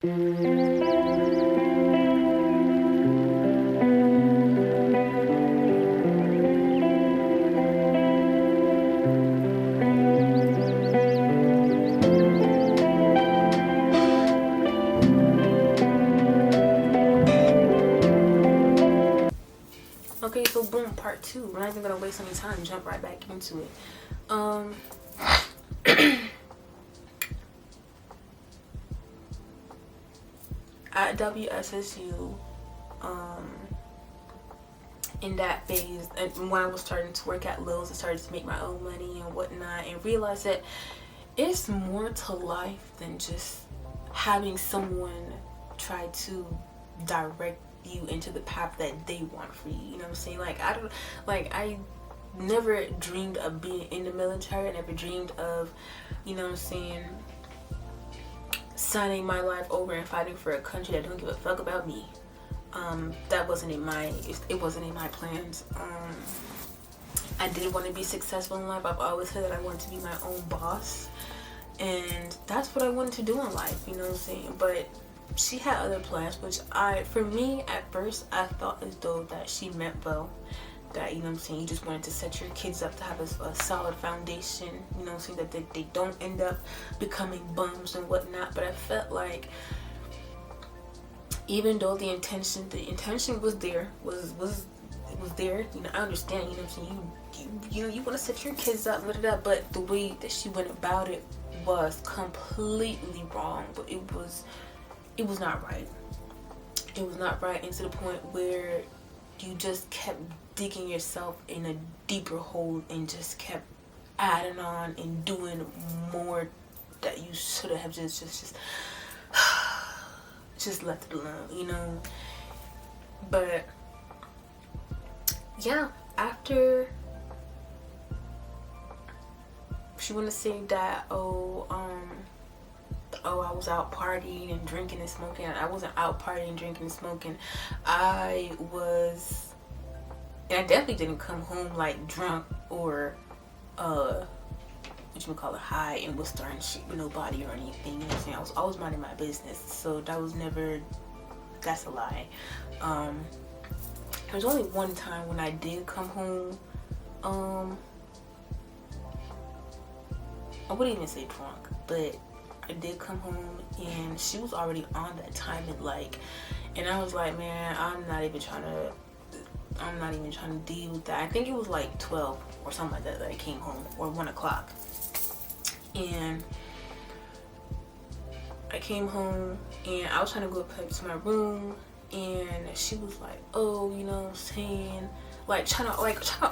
Okay, so boom, part two. We're not even gonna waste any time. Jump right back into it. At WSSU, in that phase, and when I was starting to work at Lowe's, I started to make my own money and whatnot, and realized that it's more to life than just having someone try to direct you into the path that they want for you. You know what I'm saying? I never dreamed of being in the military. I never dreamed of, you know what I'm saying, signing my life over and fighting for a country that don't give a fuck about me. That wasn't in my, it wasn't in my plans. I did want to be successful in life. I've always said that I wanted to be my own boss, and that's what I wanted to do in life, you know what I'm saying? But she had other plans, which for me, at first, I thought as though that she meant well. That, you know what I'm saying, you just wanted to set your kids up to have a solid foundation, you know what I'm saying, that they don't end up becoming bums and whatnot. But I felt like, even though the intention was there, was there, you know, I understand, you know what I'm saying, you want to set your kids up, but the way that she went about it was completely wrong. But it was not right. It was not right, and to the point where you just kept digging yourself in a deeper hole and just kept adding on and doing more that you should have just left it alone, you know. But yeah, after she wanna say that, I was out partying and drinking and smoking. I wasn't out partying, drinking and smoking. I definitely didn't come home like drunk or high and was starting shit with nobody or anything, you know what I'm saying? I was always minding my business, so that's a lie. There's only one time when I did come home, I wouldn't even say drunk, but I did come home and she was already on that time, and I was like, man, I'm not even trying to deal with that. I think it was like 12 or something like that I came home, or 1 o'clock. And I came home and I was trying to go up to my room, and she was like, oh, you know what I'm saying, trying to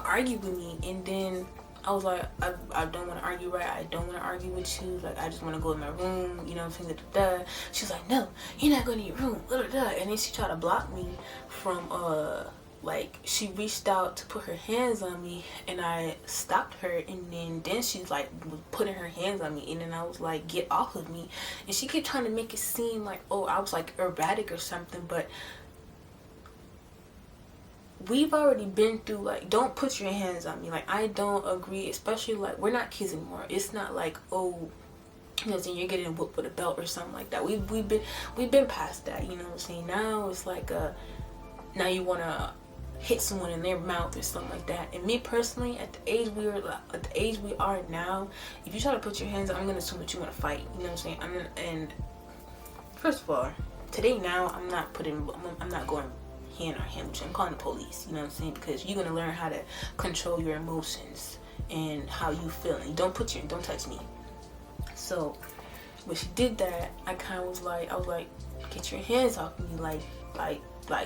argue with me. And then I was like, I don't want to argue, right? I don't want to argue with you. Like, I just want to go in my room, you know what I'm saying? She was like, no, you're not going to your room. And then she tried to block me from, she reached out to put her hands on me, and I stopped her. And then she's like putting her hands on me, and then I was like, get off of me. And she kept trying to make it seem like, oh, I was like erratic or something. But we've already been through, like, don't put your hands on me. Like, I don't agree, especially, like, we're not kids anymore. It's not like, oh, you know, you're getting whooped with a belt or something like that. We've been past that, you know what I'm saying? Now it's like now you want to hit someone in their mouth or something like that. And me personally, at the age we are now, if you try to put your hands on, I'm gonna assume that you want to fight, you know what I'm saying? And first of all, today now, I'm not going hand on hand with you. I'm calling the police, you know what I'm saying? Because you're gonna learn how to control your emotions and how you feel, and don't touch me. So when she did that, I was like, get your hands off me, like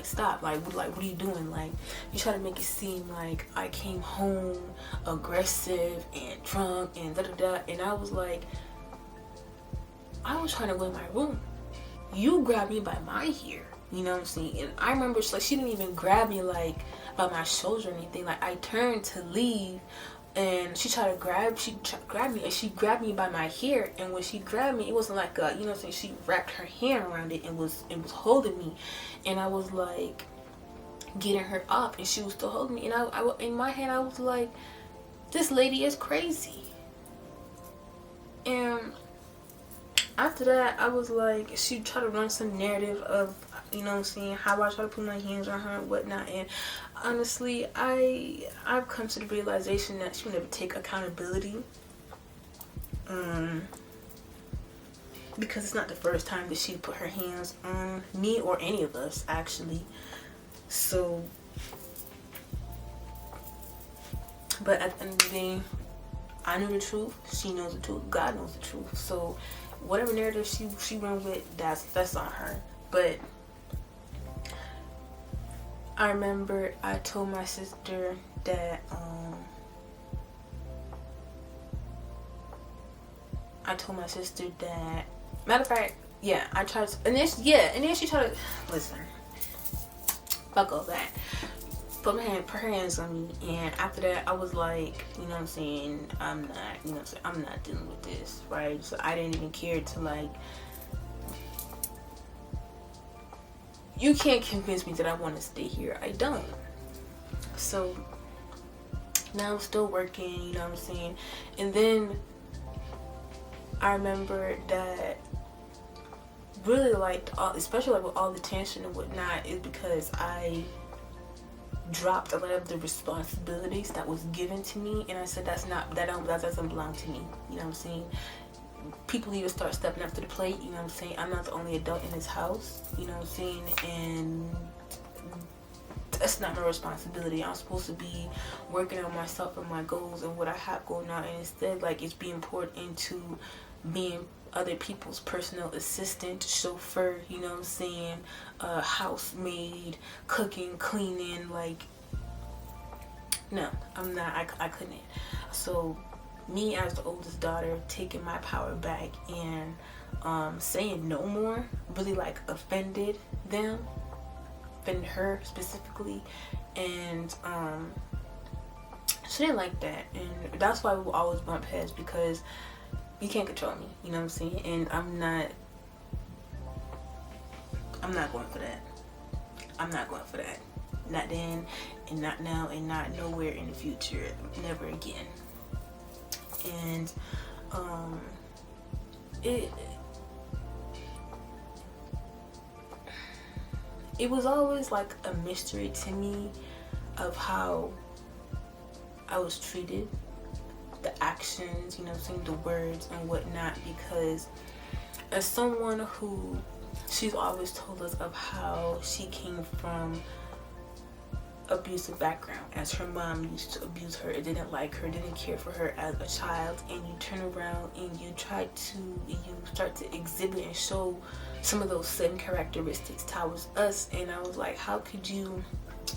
stop, like what are you doing? Like, you try to make it seem like I came home aggressive and drunk and and I was like, I was trying to go in my room. You grabbed me by my hair, you know what I'm saying? And I remember she didn't even grab me like by my shoulder or anything. Like, I turned to leave, and she grabbed me, and she grabbed me by my hair. And when she grabbed me, it wasn't like you know what I'm saying, she wrapped her hand around it and was holding me. And I was like getting her up, and she was still holding me. And I in my head, I was like, this lady is crazy. And after that, I was like, she tried to run some narrative of, you know what I'm saying, how I try to put my hands on her and whatnot. And honestly, I've come to the realization that she will never take accountability. Because it's not the first time that she put her hands on me or any of us, actually. So, but at the end of the day, I know the truth. She knows the truth. God knows the truth. So, whatever narrative she run with, that's on her. But I remember I told my sister that matter of fact, yeah, I tried to, and then she tried to listen. Fuck all that. Put her hands on me, and after that I was like, you know what I'm saying, I'm not dealing with this, right? So I didn't even care to, like, you can't convince me that I want to stay here. I don't. So now I'm still working, you know what I'm saying? And then I remember that really, like, especially like with all the tension and whatnot, is because I dropped a lot of the responsibilities that was given to me, and I said that doesn't belong to me. You know what I'm saying? People need to start stepping up to the plate. You know what I'm saying? I'm not the only adult in this house. You know what I'm saying? And that's not my responsibility. I'm supposed to be working on myself and my goals and what I have going on, and instead, like, it's being poured into being other people's personal assistant, chauffeur, you know what I'm saying, housemaid, cooking, cleaning. Like, no, I'm not. I couldn't. So me as the oldest daughter, taking my power back and saying no more really, like, offended her specifically, and she didn't like that, and that's why we will always bump heads, because you can't control me, you know what I'm saying? And I'm not going for that. I'm not going for that. Not then, and not now, and not nowhere in the future. Never again. And it was always like a mystery to me of how I was treated, the actions, you know, saying the words and whatnot, because as someone who, she's always told us of how she came from abusive background, as her mom used to abuse her, didn't like her, didn't care for her as a child, and you turn around and you start to exhibit and show some of those same characteristics towards us. And I was like, how could you,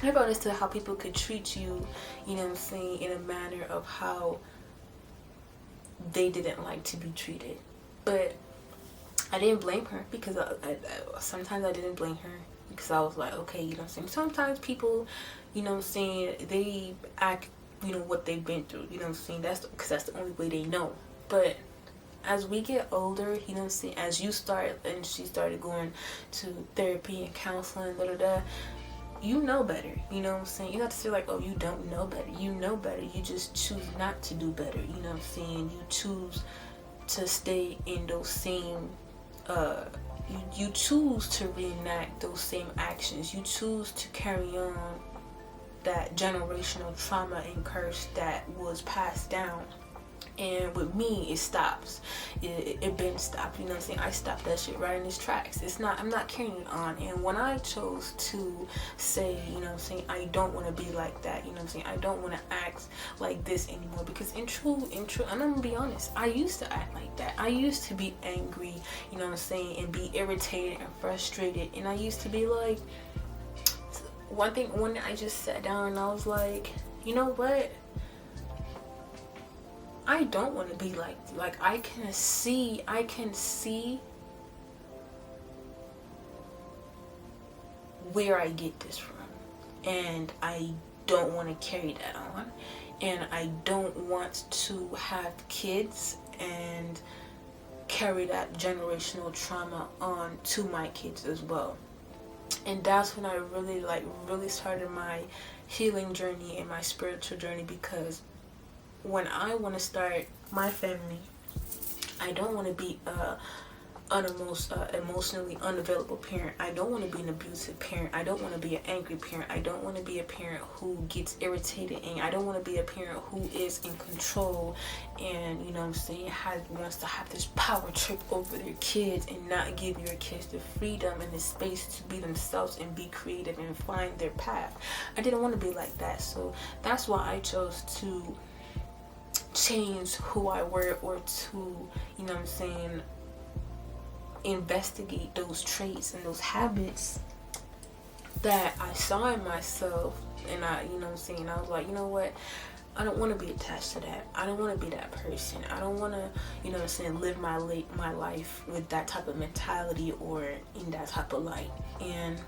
I never understood how people could treat you, you know what I'm saying, in a manner of how they didn't like to be treated. But I didn't blame her, because I sometimes I didn't blame her, because I was like, okay, you know what I'm saying, sometimes people, you know what I'm saying, they act, you know, what they've been through, you know what I'm saying, because that's the only way they know. But as we get older, you know what I'm saying, as you start, and she started going to therapy and counseling, you know better, you know what I'm saying? You don't have to say, like, oh, you don't know better. You know better. You just choose not to do better, you know what I'm saying? You choose to stay in those same, you choose to reenact those same actions. You choose to carry on that generational trauma and curse that was passed down. And with me, it stops. It been stopped, you know what I'm saying? I stopped that shit right in its tracks. I'm not carrying it on. And when I chose to say, you know what I'm saying, I don't want to be like that, you know what I'm saying, I don't want to act like this anymore, because in true, I'm gonna be honest, I used to act like that. I used to be angry, you know what I'm saying, and be irritated and frustrated. And I used to be like, one thing, when I just sat down and I was like, you know what, I don't want to be like I can see where I get this from, and I don't want to carry that on, and I don't want to have kids and carry that generational trauma on to my kids as well. And that's when I really started my healing journey and my spiritual journey, because when I want to start my family, I don't want to be emotionally unavailable parent. I don't want to be an abusive parent. I don't want to be an angry parent. I don't want to be a parent who gets irritated, and I don't want to be a parent who is in control and, you know what I'm saying, wants to have this power trip over their kids and not give your kids the freedom and the space to be themselves and be creative and find their path. I didn't want to be like that, so that's why I chose to change who I were, or to, you know what I'm saying, investigate those traits and those habits that I saw in myself. And I, you know what I'm saying, I was like, you know what, I don't want to be attached to that. I don't want to be that person. I don't want to, you know what I'm saying, live my life with that type of mentality or in that type of light. And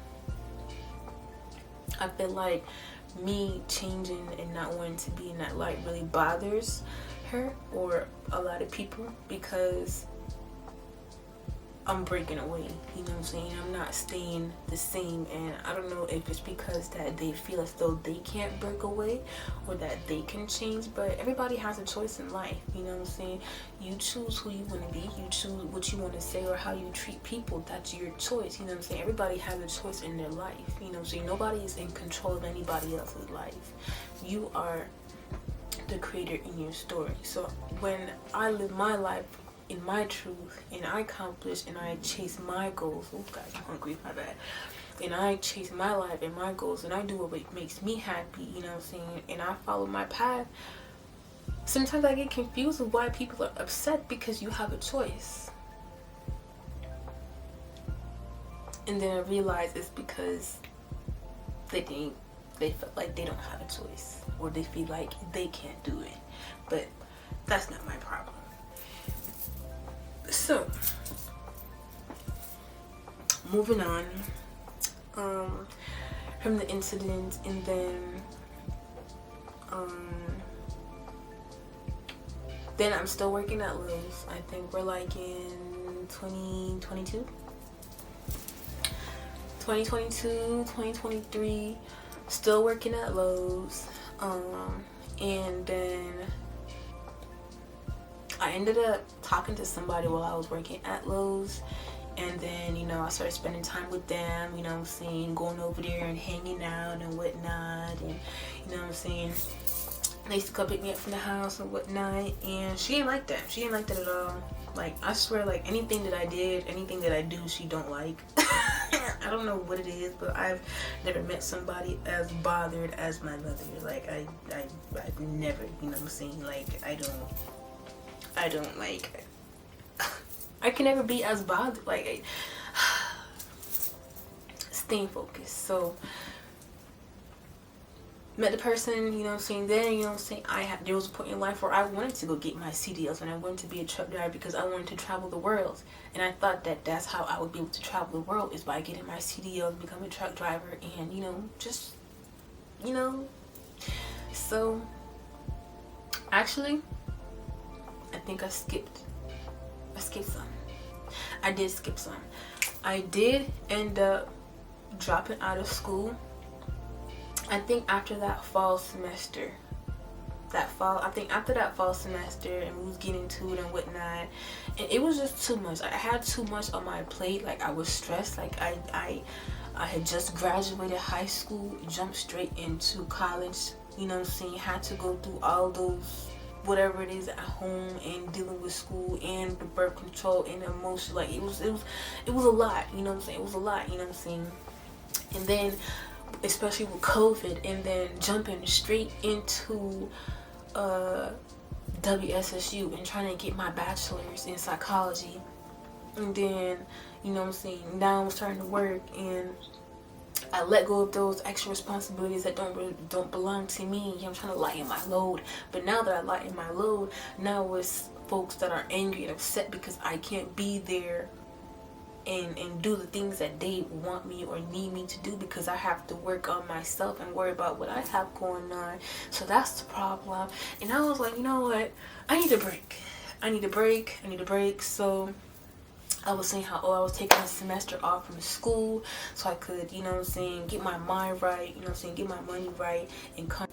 I feel like me changing and not wanting to be in that light really bothers her or a lot of people, because I'm breaking away, you know what I'm saying? I'm not staying the same, and I don't know if it's because that they feel as though they can't break away or that they can change, but everybody has a choice in life, you know what I'm saying? You choose who you want to be, you choose what you want to say or how you treat people. That's your choice, you know what I'm saying? Everybody has a choice in their life, you know what I'm saying? Nobody is in control of anybody else's life. You are the creator in your story. So when I live my life in my truth, and I accomplish and I chase my goals. Oh guys, I'm hungry, my bad. And I chase my life and my goals, and I do what makes me happy, you know what I'm saying, and I follow my path. Sometimes I get confused with why people are upset because you have a choice. And then I realize it's because they feel like they don't have a choice, or they feel like they can't do it. But that's not my problem. So, moving on from the incident, and then I'm still working at Lowe's. I think we're like in 2022, 2023, still working at Lowe's, and then I ended up talking to somebody while I was working at Lowe's, and then, you know, I started spending time with them, you know what I'm saying, going over there and hanging out and whatnot, and, you know what I'm saying, they used to come pick me up from the house and whatnot, and she didn't like that. She didn't like that at all. Like, I swear, like, anything that I did, anything that I do, she don't like. I don't know what it is, but I've never met somebody as bothered as my mother. Like, I've never, you know what I'm saying, like, I don't like, I can never be as bothered, like, staying focused. So, met the person, you know what I'm saying, then, you know what I'm saying, there was a point in life where I wanted to go get my CDLs, and I wanted to be a truck driver because I wanted to travel the world, and I thought that that's how I would be able to travel the world, is by getting my CDLs, become a truck driver, and, you know, just, you know. So, actually, I think I skipped some. I did skip some. I did end up dropping out of school. I think after that fall semester, after that fall semester, and we was getting into it and whatnot, and it was just too much. I had too much on my plate. Like, I was stressed. Like, I had just graduated high school, jumped straight into college, you know what I'm saying, had to go through all those whatever it is at home, and dealing with school and the birth control and the emotion. Like, it was a lot, you know what I'm saying, it was a lot, you know what I'm saying. And then, especially with COVID, and then jumping straight into WSSU and trying to get my bachelor's in psychology, and then, you know what I'm saying, now I'm starting to work, and I let go of those extra responsibilities that don't belong to me. I'm trying to lighten my load, but now that I lighten my load, now it's folks that are angry and upset because I can't be there and do the things that they want me or need me to do, because I have to work on myself and worry about what I have going on. So that's the problem. And I was like, you know what, I need a break. So I was saying how I was taking a semester off from school so I could, you know what I'm saying, get my mind right, you know what I'm saying, get my money right, and come.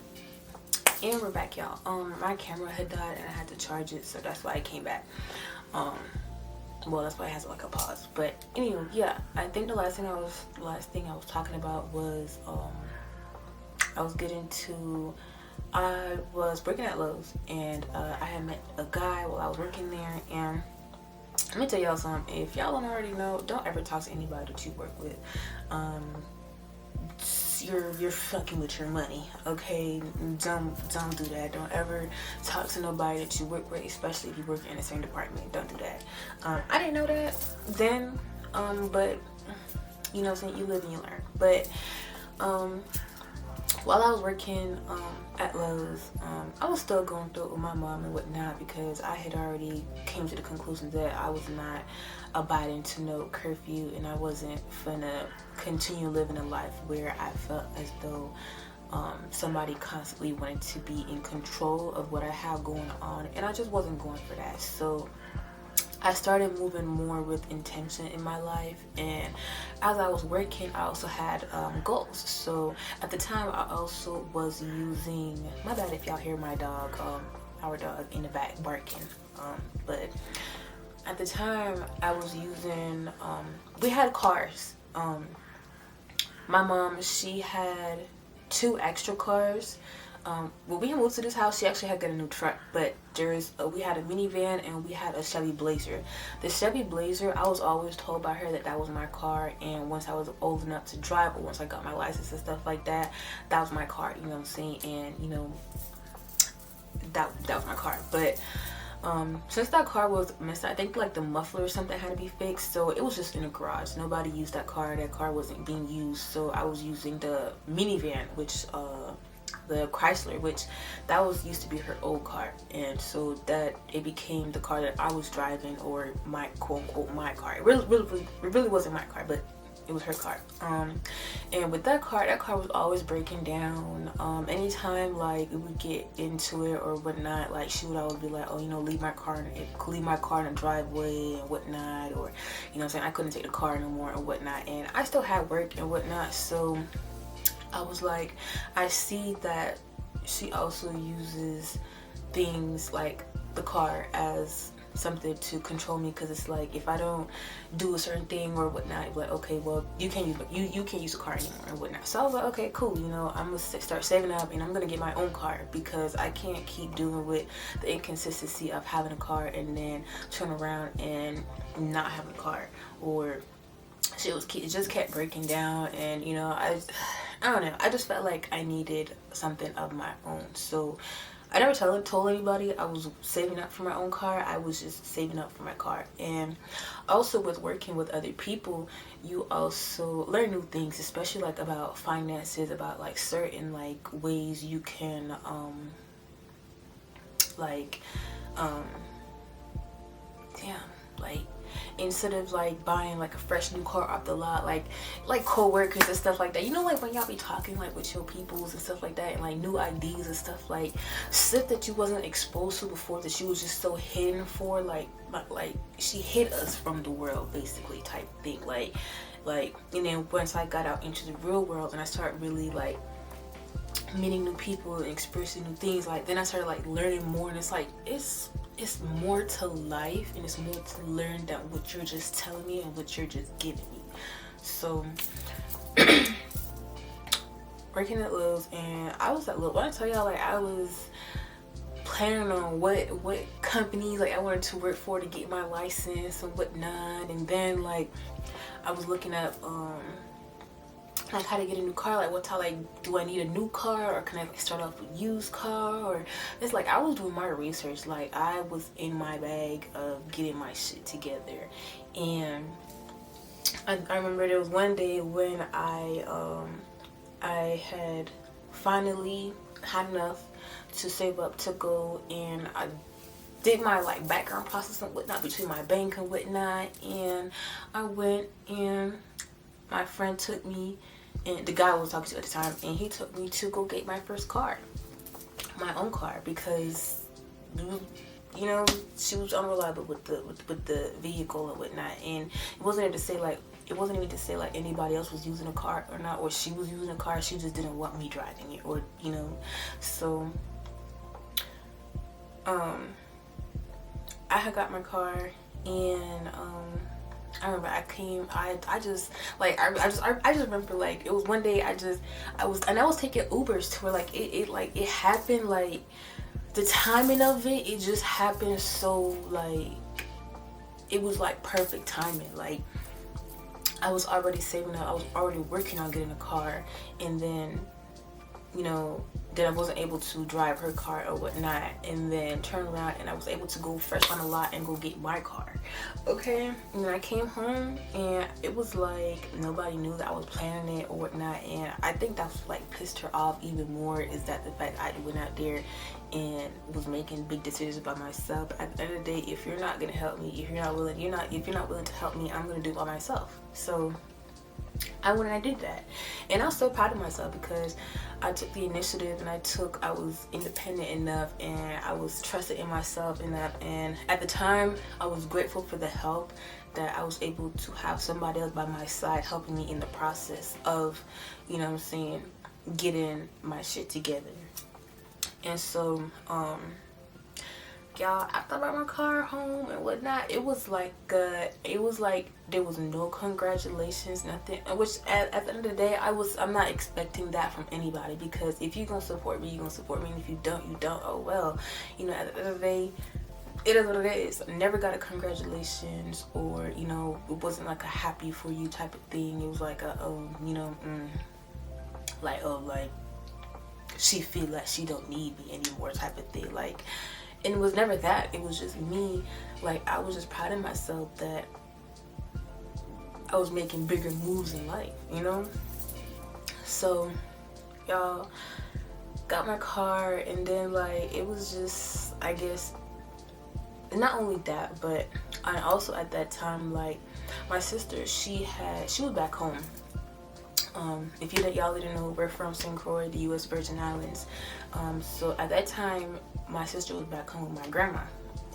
And we're back, y'all. My camera had died and I had to charge it, so that's why I came back. Well, that's why it has like a pause. But anyway, yeah, I think the last thing I was talking about was I was getting to, I was working at Lowe's, and I had met a guy while I was working there. And let me tell y'all something, if y'all don't already know, don't ever talk to anybody that you work with. You're fucking with your money, okay? Don't do that. Don't ever talk to nobody that you work with, especially if you work in the same department. Don't do that. I didn't know that then, but you know what I'm saying, you live and you learn. But while I was working at Lowe's, I was still going through it with my mom and whatnot, because I had already came to the conclusion that I was not abiding to no curfew, and I wasn't finna continue living a life where I felt as though somebody constantly wanted to be in control of what I have going on, and I just wasn't going for that. So I started moving more with intention in my life, and as I was working, I also had goals. So at the time, I also was using, my bad if y'all hear my dog, our dog in the back barking, but at the time I was using, we had cars. My mom, she had 2 extra cars. When we moved to this house, she actually had got a new truck, but we had a minivan and we had a Chevy Blazer. The Chevy Blazer, I was always told by her that that was my car, and once I was old enough to drive, or once I got my license and stuff like that, that was my car, you know what I'm saying? And you know, that was my car. But since that car was missing, I think like the muffler or something had to be fixed, so it was just in the garage. Nobody used that car. That car wasn't being used, so I was using the minivan, which the Chrysler, which that was used to be her old car, and so that it became the car that I was driving, or my quote unquote my car. It really wasn't my car, but it was her car. And with that car was always breaking down. Anytime like we would get into it or whatnot, like she would always be like, oh, you know, leave my car in the driveway and whatnot, or you know what I'm saying, I couldn't take the car no more or whatnot, and I still had work and whatnot. So I was like, I see that she also uses things like the car as something to control me, because it's like, if I don't do a certain thing or whatnot, it's like, okay, well, you can't use the car anymore and whatnot. So I was like, okay, cool, you know, I'm gonna start saving up, and I'm gonna get my own car, because I can't keep dealing with the inconsistency of having a car and then turn around and not having a car, or it just kept breaking down. And you know, I don't know, I just felt like I needed something of my own. So I never told anybody I was saving up for my own car. I was just saving up for my car. And also with working with other people, you also learn new things, especially like about finances, about like certain like ways you can instead of like buying like a fresh new car off the lot, like co-workers and stuff like that, you know, like when y'all be talking like with your peoples and stuff like that, and like new ideas and stuff that you wasn't exposed to before, that she was just so hidden for, like she hid us from the world basically, type thing, like and then once I got out into the real world and I started really like meeting new people and experiencing new things, like then I started like learning more, and it's like it's more to life, and it's more to learn than what you're just telling me and what you're just giving me. So working at Lowe's, and I was at Lowe's, when I tell y'all, like I was planning on what companies like I wanted to work for to get my license and whatnot, and then like I was looking up like how to get a new car, like what time, like do I need a new car, or can I like start off with used car, or it's like I was doing my research, like I was in my bag of getting my shit together. And I remember there was one day when I had finally had enough to save up to go, and I did my like background process and whatnot between my bank and whatnot, and I went, and my friend took me, and the guy I was talking to at the time, and he took me to go get my first car, my own car, because you know, she was unreliable with the vehicle and whatnot, and it wasn't even to say like anybody else was using a car or not, or she was using a car, she just didn't want me driving it, or you know. So I had got my car, And I remember I came, I just like I just remember like it was one day I was taking Ubers to where like it happened, like the timing of it just happened so like it was like perfect timing. Like I was already saving up, I was already working on getting a car, and then you know, that I wasn't able to drive her car or whatnot, and then turn around and I was able to go fresh on the lot and go get my car. Okay, and then I came home and it was like nobody knew that I was planning it or whatnot, and I think that's like pissed her off even more, is that the fact I went out there and was making big decisions by myself. At the end of the day, if you're not gonna help me, if you're not willing to help me, I'm gonna do it by myself. So I went and I did that, and I was so proud of myself because I took the initiative and I was independent enough and I was trusted in myself enough, and at the time I was grateful for the help that I was able to have somebody else by my side helping me in the process of, you know what I'm saying, getting my shit together. And so y'all, after I brought my car home and whatnot, it was like there was no congratulations, nothing. Which at the end of the day, I'm not expecting that from anybody, because if you're gonna support me, you're gonna support me, and if you don't, you don't. Oh well, you know, at the end of the day, it is what it is. I never got a congratulations, or you know, it wasn't like a happy for you type of thing. It was like a like she feel like she don't need me anymore type of thing. Like, and it was never that. It was just me. Like, I was just proud of myself that I was making bigger moves in life, you know? So, y'all, got my car, and then, like, it was just, I guess, not only that, but I also at that time, like, my sister, she was back home. If y'all didn't know, we're from St. Croix, the U.S. Virgin Islands. So at that time, my sister was back home with my grandma,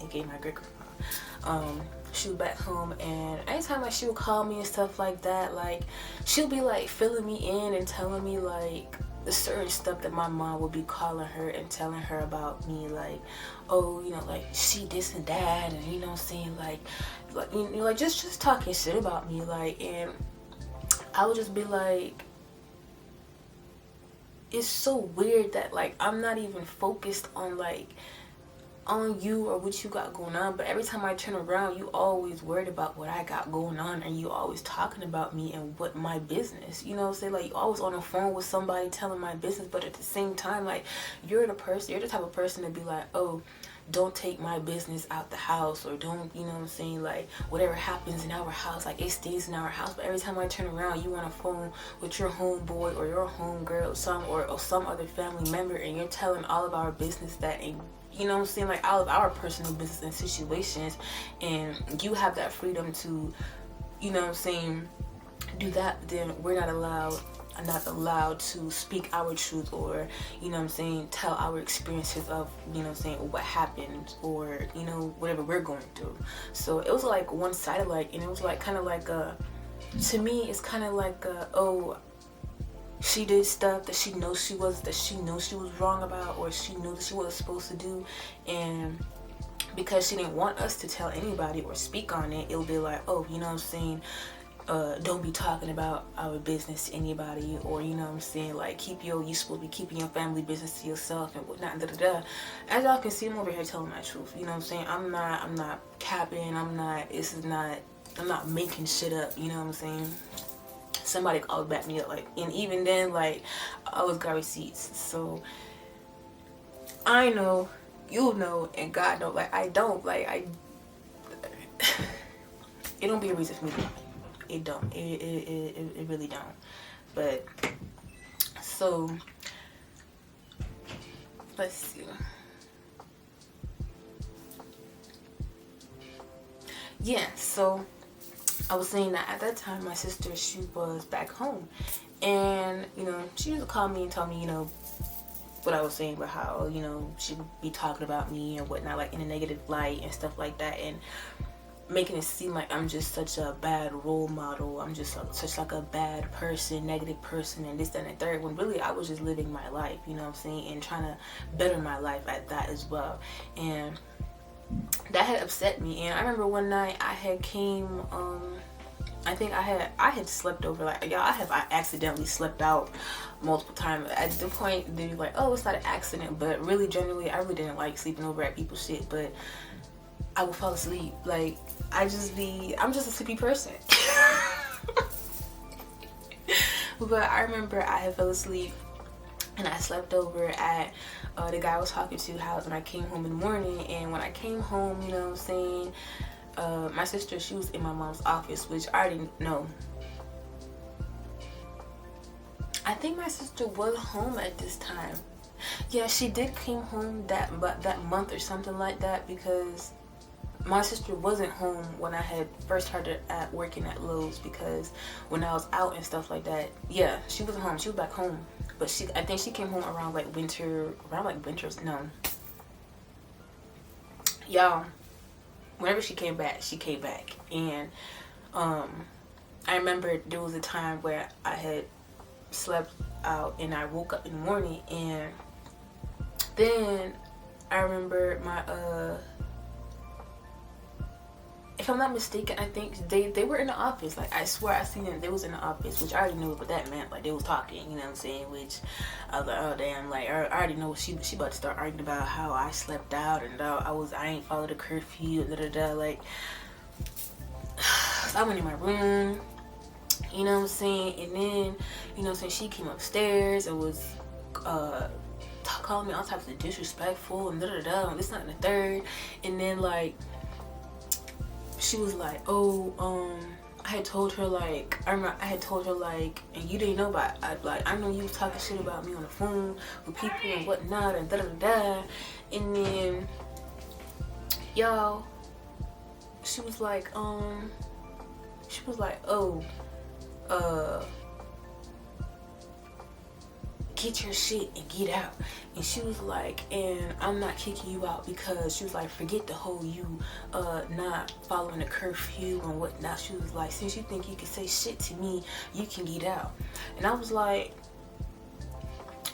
aka my great grandma. She was back home, and anytime like she would call me and stuff like that, like she'll be like filling me in and telling me like the certain stuff that my mom would be calling her and telling her about me, like, oh, you know, like she this and that, and you know what I'm saying, like you know, like just talking shit about me, like, and I would just be like, it's so weird that like I'm not even focused on like on you or what you got going on, but every time I turn around, you always worried about what I got going on, and you always talking about me and what my business, you know what I'm saying, like you always on the phone with somebody telling my business, but at the same time, like you're the type of person to be like, oh, don't take my business out the house, or don't, you know what I'm saying, like whatever happens in our house, like it stays in our house. But every time I turn around, you on a phone with your homeboy or your homegirl, or some other family member, and you're telling all of our business that ain't, you know what I'm saying, like all of our personal business and situations, and you have that freedom to, you know what I'm saying, do that. Then we're not allowed to speak our truth, or you know what I'm saying, tell our experiences of, you know what I'm saying, what happened, or you know, whatever we're going through. So it was like one-sided, like, and it was like kind of like to me it's kind of like oh, she did stuff that she knows she was wrong about, or she knew that she wasn't supposed to do, and because she didn't want us to tell anybody or speak on it, it'll be like, oh, you know what I'm saying, don't be talking about our business to anybody, or you know what I'm saying, like you supposed to be keeping your family business to yourself and whatnot, da da da. As y'all can see, I'm over here telling my truth, you know what I'm saying. I'm not capping, I'm not making shit up, you know what I'm saying. Somebody always back me up, like, and even then, like, I always got receipts. So I know, you know, and God know, like, I don't, like, it don't be a reason for me to lie. It don't. It really don't. But so let's see. Yeah, so I was saying that at that time my sister, she was back home, and you know, she used to call me and tell me, you know, what I was saying about how, you know, she would be talking about me and whatnot, like in a negative light and stuff like that, and making it seem like I'm just such a bad role model, I'm just such like a bad person, negative person, and this, that, and the third, when really I was just living my life, you know what I'm saying, and trying to better my life at that as well. And that had upset me. And I remember one night I had came, I think I had slept over, like, y'all, I accidentally slept out multiple times. At the point they were like, oh, it's not an accident, but really generally I really didn't like sleeping over at people's shit, but I would fall asleep. Like, I'm just a sleepy person. But I remember I had fell asleep and I slept over at the guy I was talking to house, and I came home in the morning. And when I came home, you know what I'm saying, my sister, she was in my mom's office, which I already know. I think my sister was home at this time. Yeah, she did came home that month or something like that, because my sister wasn't home when I had first started at working at Lowe's, because when I was out and stuff like that, yeah, she wasn't home. She was back home. But I think she came home around winter, no. Y'all, whenever she came back. And I remember there was a time where I had slept out and I woke up in the morning, and then I remember my if I'm not mistaken, I think they were in the office. Like, I swear I seen them. They was in the office, which I already knew what that meant. Like, they was talking, you know what I'm saying? Which I was like, oh damn, like, I already know she about to start arguing about how I slept out and I ain't followed the curfew, like. So I went in my room, you know what I'm saying? And then, you know what I'm saying, she came upstairs and was calling me all types of disrespectful and and this, not, and the third. And then, like, she was like, oh, I had told her, like, and you didn't know about it. I know you was talking shit about me on the phone with people and whatnot, and and then, y'all, she was like, oh, get your shit and get out. And she was like, and I'm not kicking you out, because she was like, forget the whole you not following the curfew and whatnot. She was like, since you think you can say shit to me, you can get out. And I was like,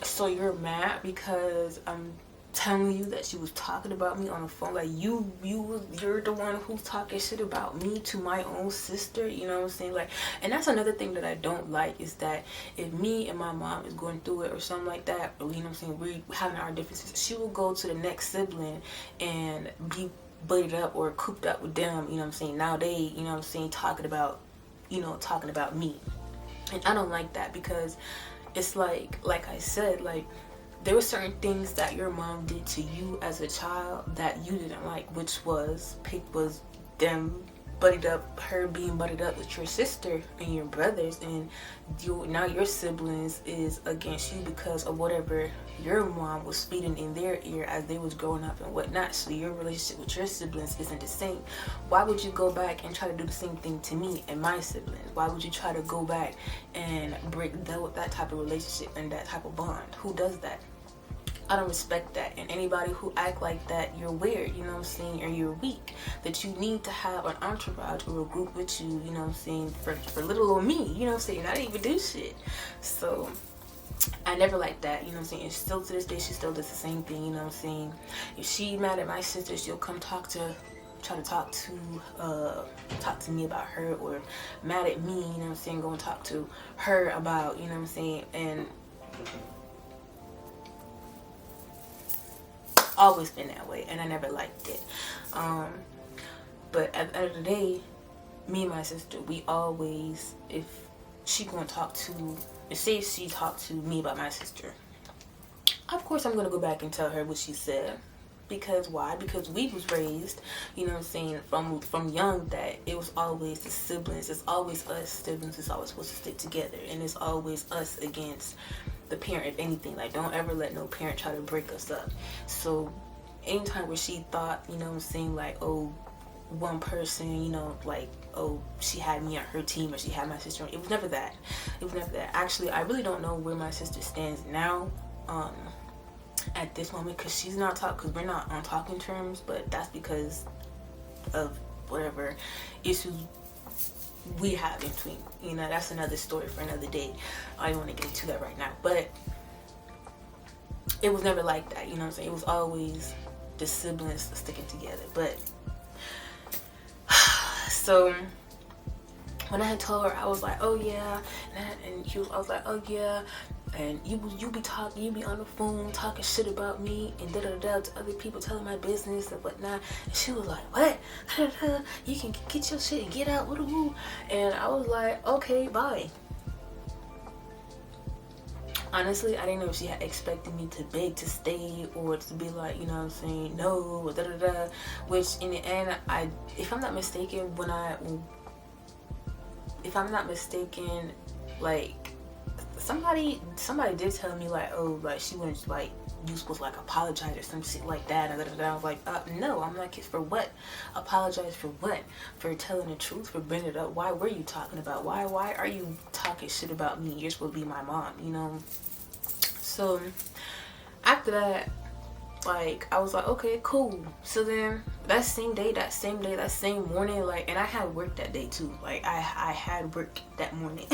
so you're mad because I'm telling you that she was talking about me on the phone? Like, you're the one who's talking shit about me to my own sister, you know what I'm saying? Like, and that's another thing that I don't like, is that if me and my mom is going through it or something like that, or, you know what I'm saying, we're having our differences, she will go to the next sibling and be butted up or cooped up with them, you know what I'm saying? Now they, you know what I'm saying, talking about me. And I don't like that, because it's like I said, like, there were certain things that your mom did to you as a child that you didn't like, which was them her being butted up with your sister and your brothers, and now your siblings is against you because of whatever your mom was feeding in their ear as they was growing up and whatnot. So your relationship with your siblings isn't the same. Why would you go back and try to do the same thing to me and my siblings? Why would you try to go back and break that type of relationship and that type of bond? Who does that? I don't respect that. And anybody who act like that, you're weird, you know what I'm saying, or you're weak. That you need to have an entourage or a group with you, you know what I'm saying, for little old me, you know what I'm saying. I didn't even do shit. So I never liked that, you know what I'm saying. And still to this day, she still does the same thing, you know what I'm saying. If she mad at my sister, she'll come try to talk to me about her, or mad at me, you know what I'm saying, go and talk to her about, you know what I'm saying. And always been that way, and I never liked it. But at the end of the day, me and my sister, we always, if she talk to me about my sister, of course I'm gonna go back and tell her what she said. Because why? Because we was raised, you know what I'm saying, from young, that it was always the siblings. It's always us siblings. It's always supposed to stick together, and it's always us against the parent, if anything. Like, don't ever let no parent try to break us up. So anytime where she thought, you know what I'm saying, like, oh, one person, you know, like, oh, she had me on her team, or she had my sister, it was never that. Actually, I really don't know where my sister stands now at this moment, because we're not on talking terms. But that's because of whatever issues we have in between, you know. That's another story for another day. I don't want to get into that right now, but it was never like that, you know what I'm saying. It was always the siblings sticking together. But so when I had told her, I was like, oh yeah, I was like, oh yeah, and you be on the phone talking shit about me and da to other people, telling my business and whatnot. And she was like, what? You can get your shit and get out, woo. And I was like, okay, bye. Honestly, I didn't know if she had expected me to beg to stay or to be like, you know what I'm saying, no, or which in the end, if I'm not mistaken, like, somebody did tell me like, oh, like she wouldn't, like, you supposed to like apologize or some shit like that, and I was like, no. I'm like, for what? Apologize for what? For telling the truth? For bringing it up? Why were you talking about? Why are you talking shit about me? You're supposed to be my mom, you know? So after that, like, I was like, okay, cool. So then that same morning, like, and I had work that day too. Like, I had work that morning.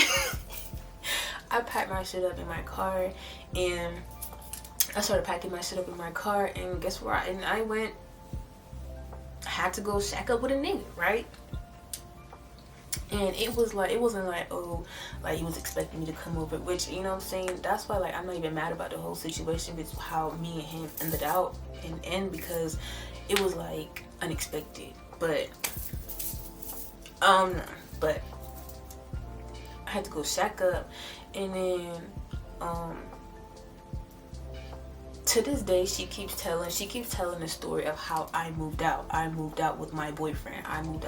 I packed my shit up in my car, and I started packing my shit up in my car, and guess where I went. I had to go shack up with a nigga, right? And it wasn't like, oh, like he was expecting me to come over, which, you know what I'm saying, that's why, like, I'm not even mad about the whole situation. It's how me and him ended out in the end, because it was like unexpected. But but I had to go shack up, and then to this day, she keeps telling the story of how I moved out. I moved out with my boyfriend. And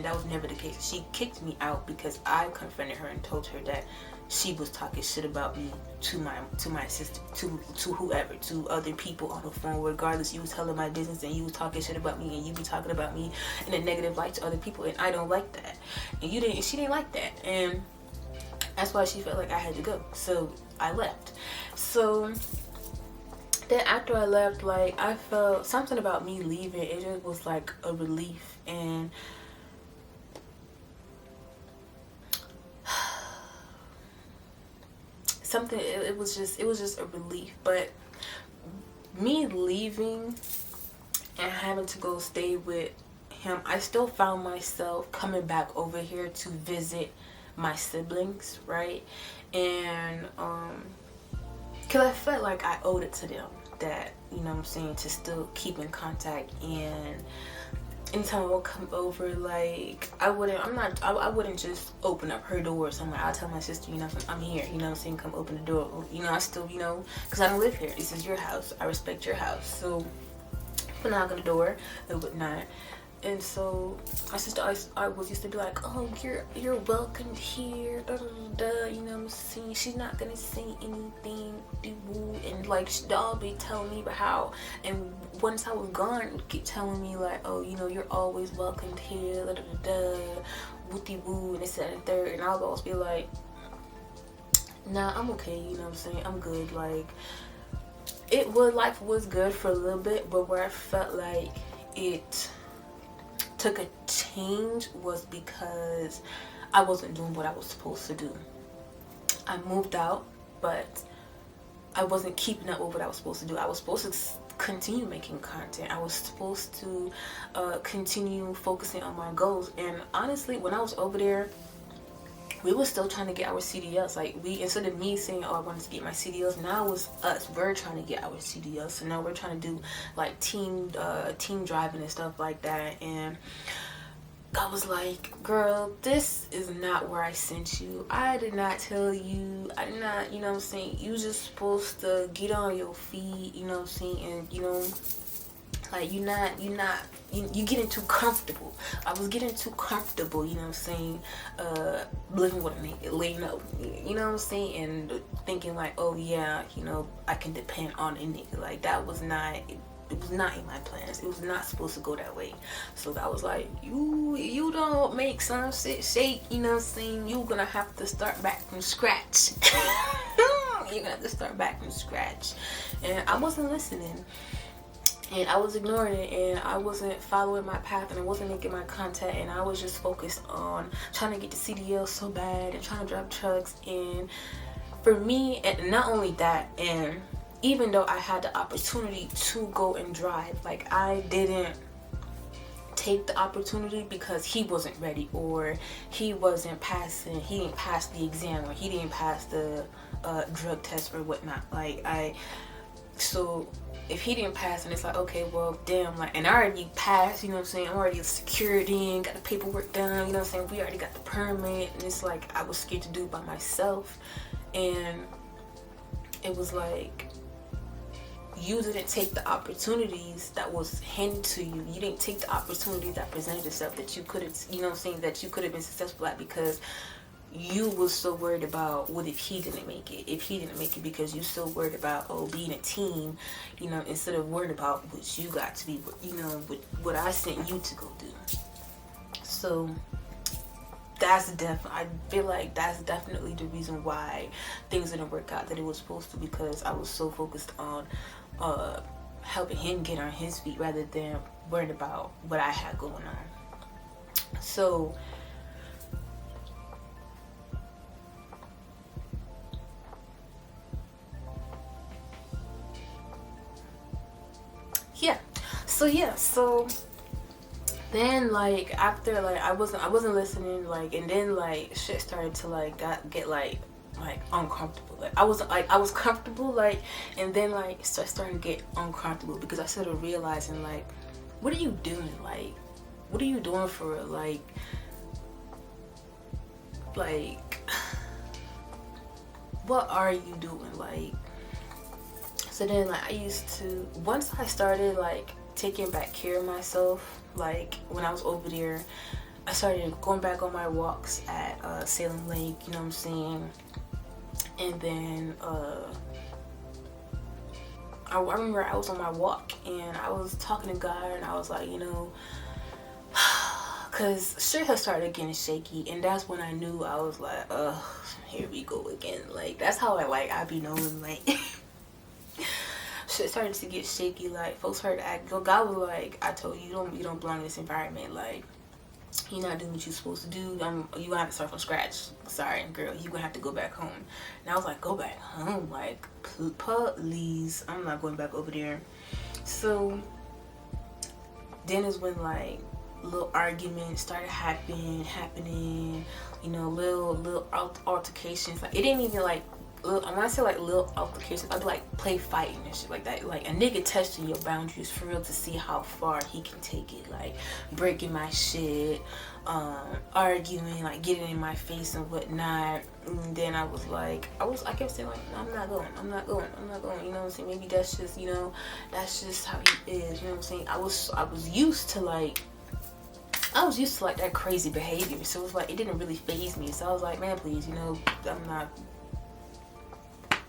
that was never the case. She kicked me out because I confronted her and told her that she was talking shit about me to my sister, to whoever, to other people on the phone. Regardless, you was telling my business and you was talking shit about me, and you be talking about me in a negative light to other people, and I don't like that. And she didn't like that, and that's why she felt like I had to go. So I left. So then after I left, like, I felt something about me leaving. It just was like a relief, and something. It was just a relief. But me leaving and having to go stay with him, I still found myself coming back over here to visit my siblings, right? And because I felt like I owed it to them, that, you know what I'm saying, to still keep in contact. And anytime I would come over, like, I wouldn't just open up her door or something. I'll tell my sister, you know, I'm here, you know what I'm saying, come open the door. You know, I still, you know, because I don't live here. This is your house. I respect your house. So I knock on the door and whatnot. And so my sister always used to be like, oh, you're welcome here, you know what I'm saying, she's not gonna say anything, and like she'd all be telling me about how, and once I was gone, keep telling me like, oh, you know, you're always welcomed here, wooty woo, and this and the third. And I would always be like, nah, I'm okay, you know what I'm saying, I'm good. Like, life was good for a little bit, but where I felt like it took a change was because I wasn't doing what I was supposed to do. I moved out, but I wasn't keeping up with what I was supposed to do. I was supposed to continue making content. I was supposed to continue focusing on my goals. And honestly, when I was over there, we were still trying to get our CDLs. Like, instead of me saying, oh, I wanted to get my CDLs, now it was us. We're trying to get our CDLs. So now we're trying to do like team driving and stuff like that. And I was like, girl, this is not where I sent you. I did not tell you. I did not, you know what I'm saying, you just supposed to get on your feet, you know what I'm saying, and, you know, like, you getting too comfortable. I was getting too comfortable, you know what I'm saying, living with a nigga, laying up, you know what I'm saying, and thinking like, oh yeah, you know, I can depend on a nigga. Like, that was not, it was not in my plans. It was not supposed to go that way. So I was like, you don't make some shit shake, you know what I'm saying, you're gonna have to start back from scratch. You're gonna have to start back from scratch. And I wasn't listening. And I was ignoring it, and I wasn't following my path, and I wasn't making my content, and I was just focused on trying to get the CDL so bad and trying to drive trucks. And for me, and not only that, and even though I had the opportunity to go and drive, like I didn't take the opportunity because he wasn't ready, or he didn't pass the exam, or he didn't pass the drug test or whatnot. So if he didn't pass, and it's like, okay, well, damn, like, and I already passed, you know what I'm saying, I'm already secured in, got the paperwork done, you know what I'm saying, we already got the permit, and it's like, I was scared to do it by myself. And it was like, you didn't take the opportunities that was handed to you. You didn't take the opportunities that presented itself that you could have, you know what I'm saying, that you could have been successful at, because you was so worried about what if he didn't make it. If he didn't make it, because you so worried about, being a team, you know, instead of worried about what you got to be, you know, what I sent you to go do. So I feel like that's definitely the reason why things didn't work out that it was supposed to, because I was so focused on helping him get on his feet rather than worrying about what I had going on. So so then, like, after, like, I wasn't listening, like, and then, like, shit started to, like, get like uncomfortable. Like, I was comfortable, like, and then, like, starting to get uncomfortable, because I started realizing, like, what are you doing? Like, what are you doing for real? Like, what are you doing? Like, so then, like, once I started, like, taking back care of myself, like, when I was over there, I started going back on my walks at Salem Lake, you know what I'm saying? And then I remember I was on my walk and I was talking to God, and I was like, you know, because shit had started getting shaky, and that's when I knew. I was like, here we go again. Like, that's how I be knowing, like, shit started to get shaky. Like, folks started to act. God was like, I told you, you don't belong in this environment. Like, you're not doing what you're supposed to do. You gonna have to start from scratch. Sorry, girl, you gonna have to go back home. And I was like, go back home? Like, please, I'm not going back over there. So then is when, like, little arguments started happening, you know, little altercations. Like, it didn't even, like, when I say, like, little altercations, I'd, like, play fighting and shit like that. Like, a nigga testing your boundaries for real to see how far he can take it. Like, breaking my shit, arguing, like, getting in my face and whatnot. And then I kept saying, like, I'm not going, you know what I'm saying? Maybe that's just, you know, that's just how he is, you know what I'm saying? I was used to that crazy behavior, so it was like, it didn't really faze me. So I was like, man, please, you know,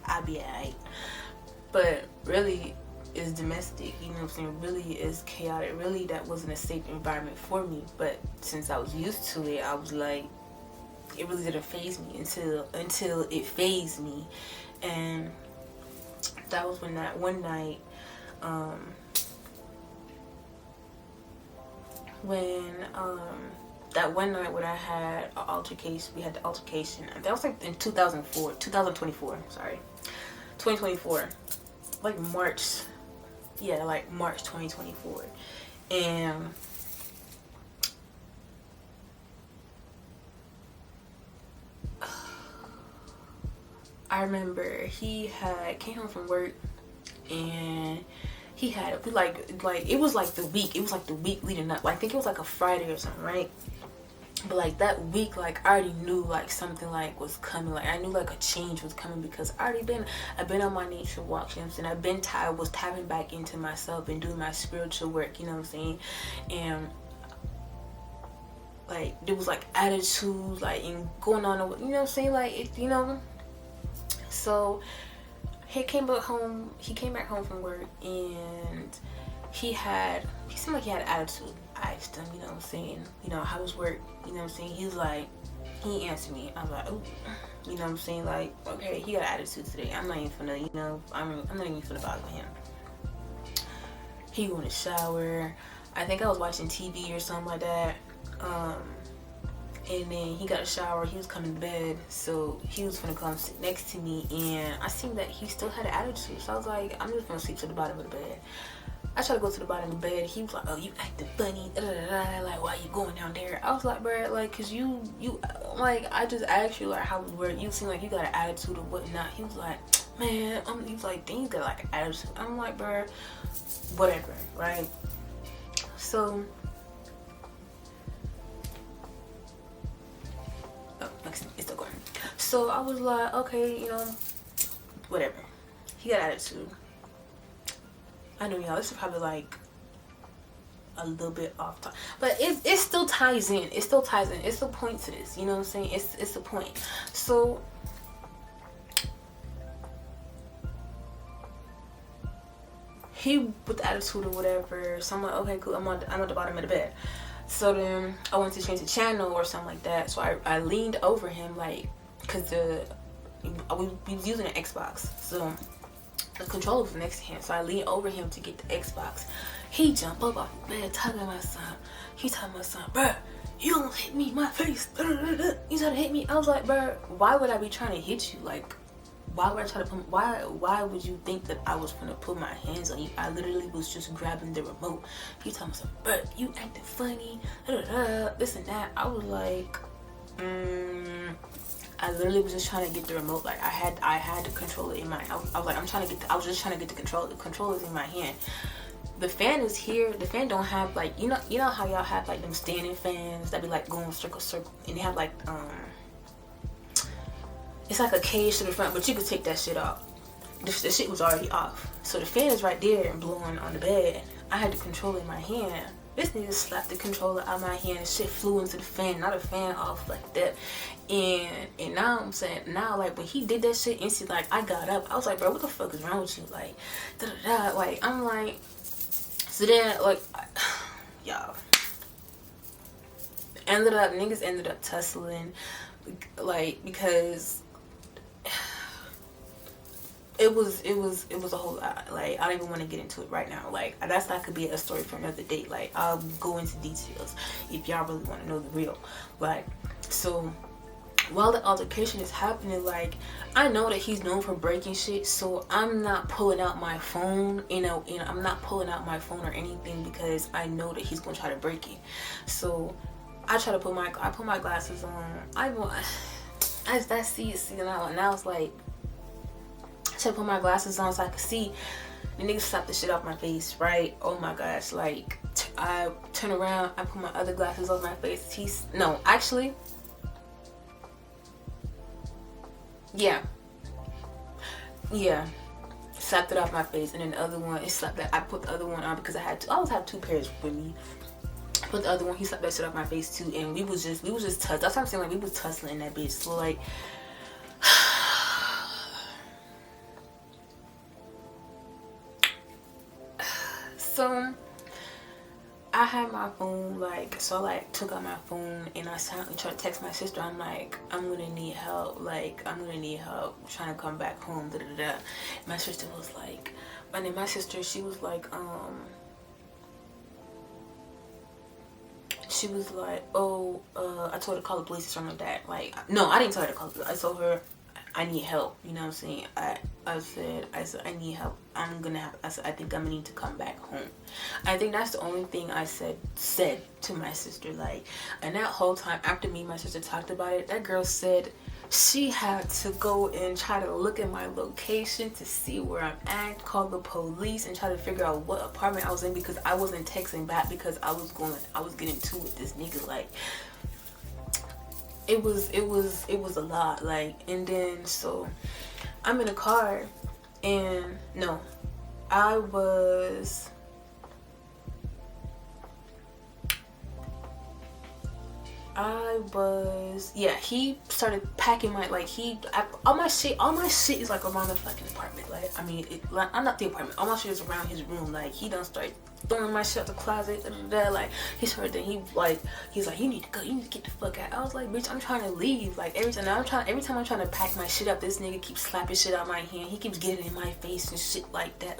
I'll be alright. But really, it's domestic, you know what I'm saying? Really is chaotic. Really, that wasn't a safe environment for me. But since I was used to it, I was like, it really didn't faze me until it fazed me. And that was when that one night, that one night when I had an altercation, we had the altercation. That was like in 2024, sorry. 2024. Like March 2024. And I remember he came home from work, and it was like the week leading up. Like, I think it was like a Friday or something, right? But like that week, like, I already knew like something like was coming. Like, I knew like a change was coming, because I've been on my nature walk, you know what I'm saying? I was tapping back into myself and doing my spiritual work, you know what I'm saying? And like, there was like attitudes, like, and going on, you know what I'm saying? Like, it, you know. So he came back home from work, and he seemed like he had attitude. I asked him, you know what I'm saying, you know, how was work, you know what I'm saying? He was like, he answered me. I was like, oh, you know what I'm saying? Like, okay, he got attitude today. I'm not even finna, you know, I'm not even finna bother him. He went in the shower. I think I was watching TV or something like that. And then he got a shower. He was coming to bed, so he was gonna come sit next to me. And I seen that he still had an attitude, so I was like, I'm just gonna sleep to the bottom of the bed. I tried to go to the bottom of the bed. He was like, oh, you acting funny, da, da, da, da. Like, why you going down there? I was like, bro, like, cause you like, I just asked you like how where you seem like you got an attitude or whatnot. He was like, man, he was like, things got like an attitude. I'm like, bro, whatever, right? So it's still going. So I was like, okay, whatever. He got attitude. I know, y'all, this is probably like a little bit off top, but it still ties in. It still ties in. It's the point to this. You know what I'm saying? It's the point. So he with the attitude or whatever. So I'm like, okay, cool. I'm at the bottom of the bed. So then I went to change the channel or something like that. So I leaned over him, like, cause we was using an Xbox. So the controller was next to him, so I leaned over him to get the Xbox. He jumped up off the bed talking to my son. He told my son, bruh, you gonna hit me in my face. You trying to hit me? I was like, bruh, why would I be trying to hit you? Like, why would I try to put, why would you think that I was gonna put my hands on you? I literally was just grabbing the remote. He told me, bruh, you acting funny, this and that. I was like, I literally was just trying to get the remote. Like, I had the controller in my, I was like, I was just trying to get the controller. The controller's in my hand. The fan is here. The fan don't have, like, you know how y'all have like them standing fans that be like going circle, and they have like, it's like a cage to the front, but you could take that shit off. The shit was already off. So the fan is right there and blowing on the bed. I had the controller in my hand. This nigga slapped the controller out of my hand and shit flew into the fan, not a fan off like that. And now I'm saying, now, like, when he did that shit instantly, like, I got up. I was like, bro, what the fuck is wrong with you? Like, da da da. Like, I'm like, so then, like, y'all, niggas ended up tussling, like, because it was a whole lot. Like, I don't even want to get into it right now. Like, that could be a story for another day. Like, I'll go into details if y'all really want to know the real. Like, so while the altercation is happening, like, I know that he's known for breaking shit, so I'm not pulling out my phone, I'm not pulling out my phone or anything, because I know that he's gonna try to break it. So I put my glasses on. I see now it's like, to put my glasses on so I could see. The nigga slapped the shit off my face, right? Oh my gosh, like, I turn around, I put my other glasses on my face. Yeah, slapped it off my face, and then the other one, I put the other one on because I always have two pairs with me. Put the other one, he slapped that shit off my face too, and we was just tussling. That's what I'm saying, like, we was tussling that bitch. So, like, so I had my phone, like, so I, like, took out my phone and I silently tried to text my sister. I'm like, I'm gonna need help, trying to come back home, da da da. My sister was like, and then my sister, she was like, oh, I told her to call the police or something like that. Like, no, I didn't tell her to call the police. I told her I need help, you know what I'm saying? I said I need help. I think I'm gonna need to come back home. I think that's the only thing I said to my sister. Like, and that whole time after me and my sister talked about it, that girl said she had to go and try to look at my location to see where I'm at, call the police and try to figure out what apartment I was in, because I wasn't texting back because I was getting to with this nigga. Like, it was a lot. Like, and then so I'm in a car, and no, he started packing my, like, all my shit is like around the fucking apartment. Like, I mean, I'm not the apartment, all my shit is around his room. Like, he done start throwing my shit out the closet. Like he's like, you need to go, you need to get the fuck out. I was like, bitch, I'm trying to leave. Like every time I'm trying to pack my shit up, this nigga keeps slapping shit out my hand. He keeps getting in my face and shit like that.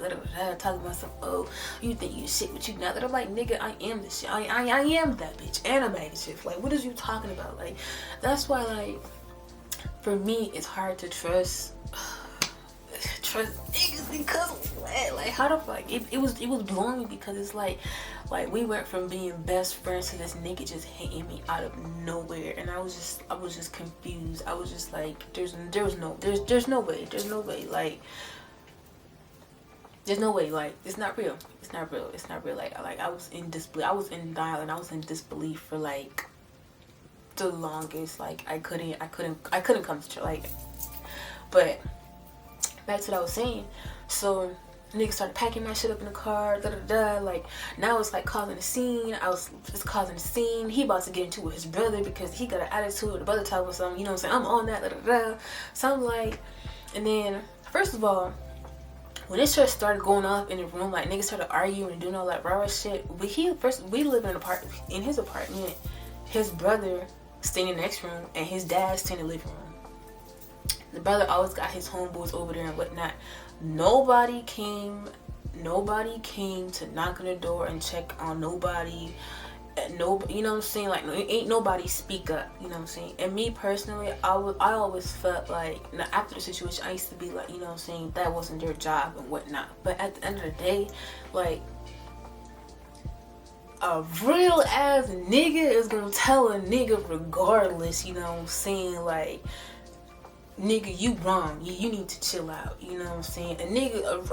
Talking about some, oh, you think you shit, but you not. That I'm like, nigga, I am the shit. I am that bitch, and a bag of shit. Like, what is you talking about? Like, that's why, like, for me, it's hard to trust niggas because like how the fuck it was blowing me, because it's like we went from being best friends to this nigga just hating me out of nowhere, and I was just confused. I was just like, there's no way, like there's no way, like it's not real, like I was in disbelief, I was in denial, and I was in disbelief for like the longest. Like I couldn't come to, like, but back to what I was saying. So nigga started packing my shit up in the car, like now it's like causing a scene. It's causing a scene. He about to get into it with his brother because he got an attitude. The brother talking about something, you know what I'm saying, I'm on that, so I'm like, and then first of all, when it started going off in the room, like niggas started arguing and doing all that raw shit. We live in his apartment. His brother stayed in the next room, and his dad stayed in the living room. The brother always got his homeboys over there and whatnot. Nobody came to knock on the door and check on nobody. No, you know what I'm saying? Like, ain't nobody speak up. You know what I'm saying? And me personally, I always felt like, after the situation, I used to be like, you know what I'm saying, that wasn't their job and whatnot. But at the end of the day, like, a real ass nigga is gonna tell a nigga regardless. You know what I'm saying? Like, nigga, you wrong. You need to chill out. You know what I'm saying? A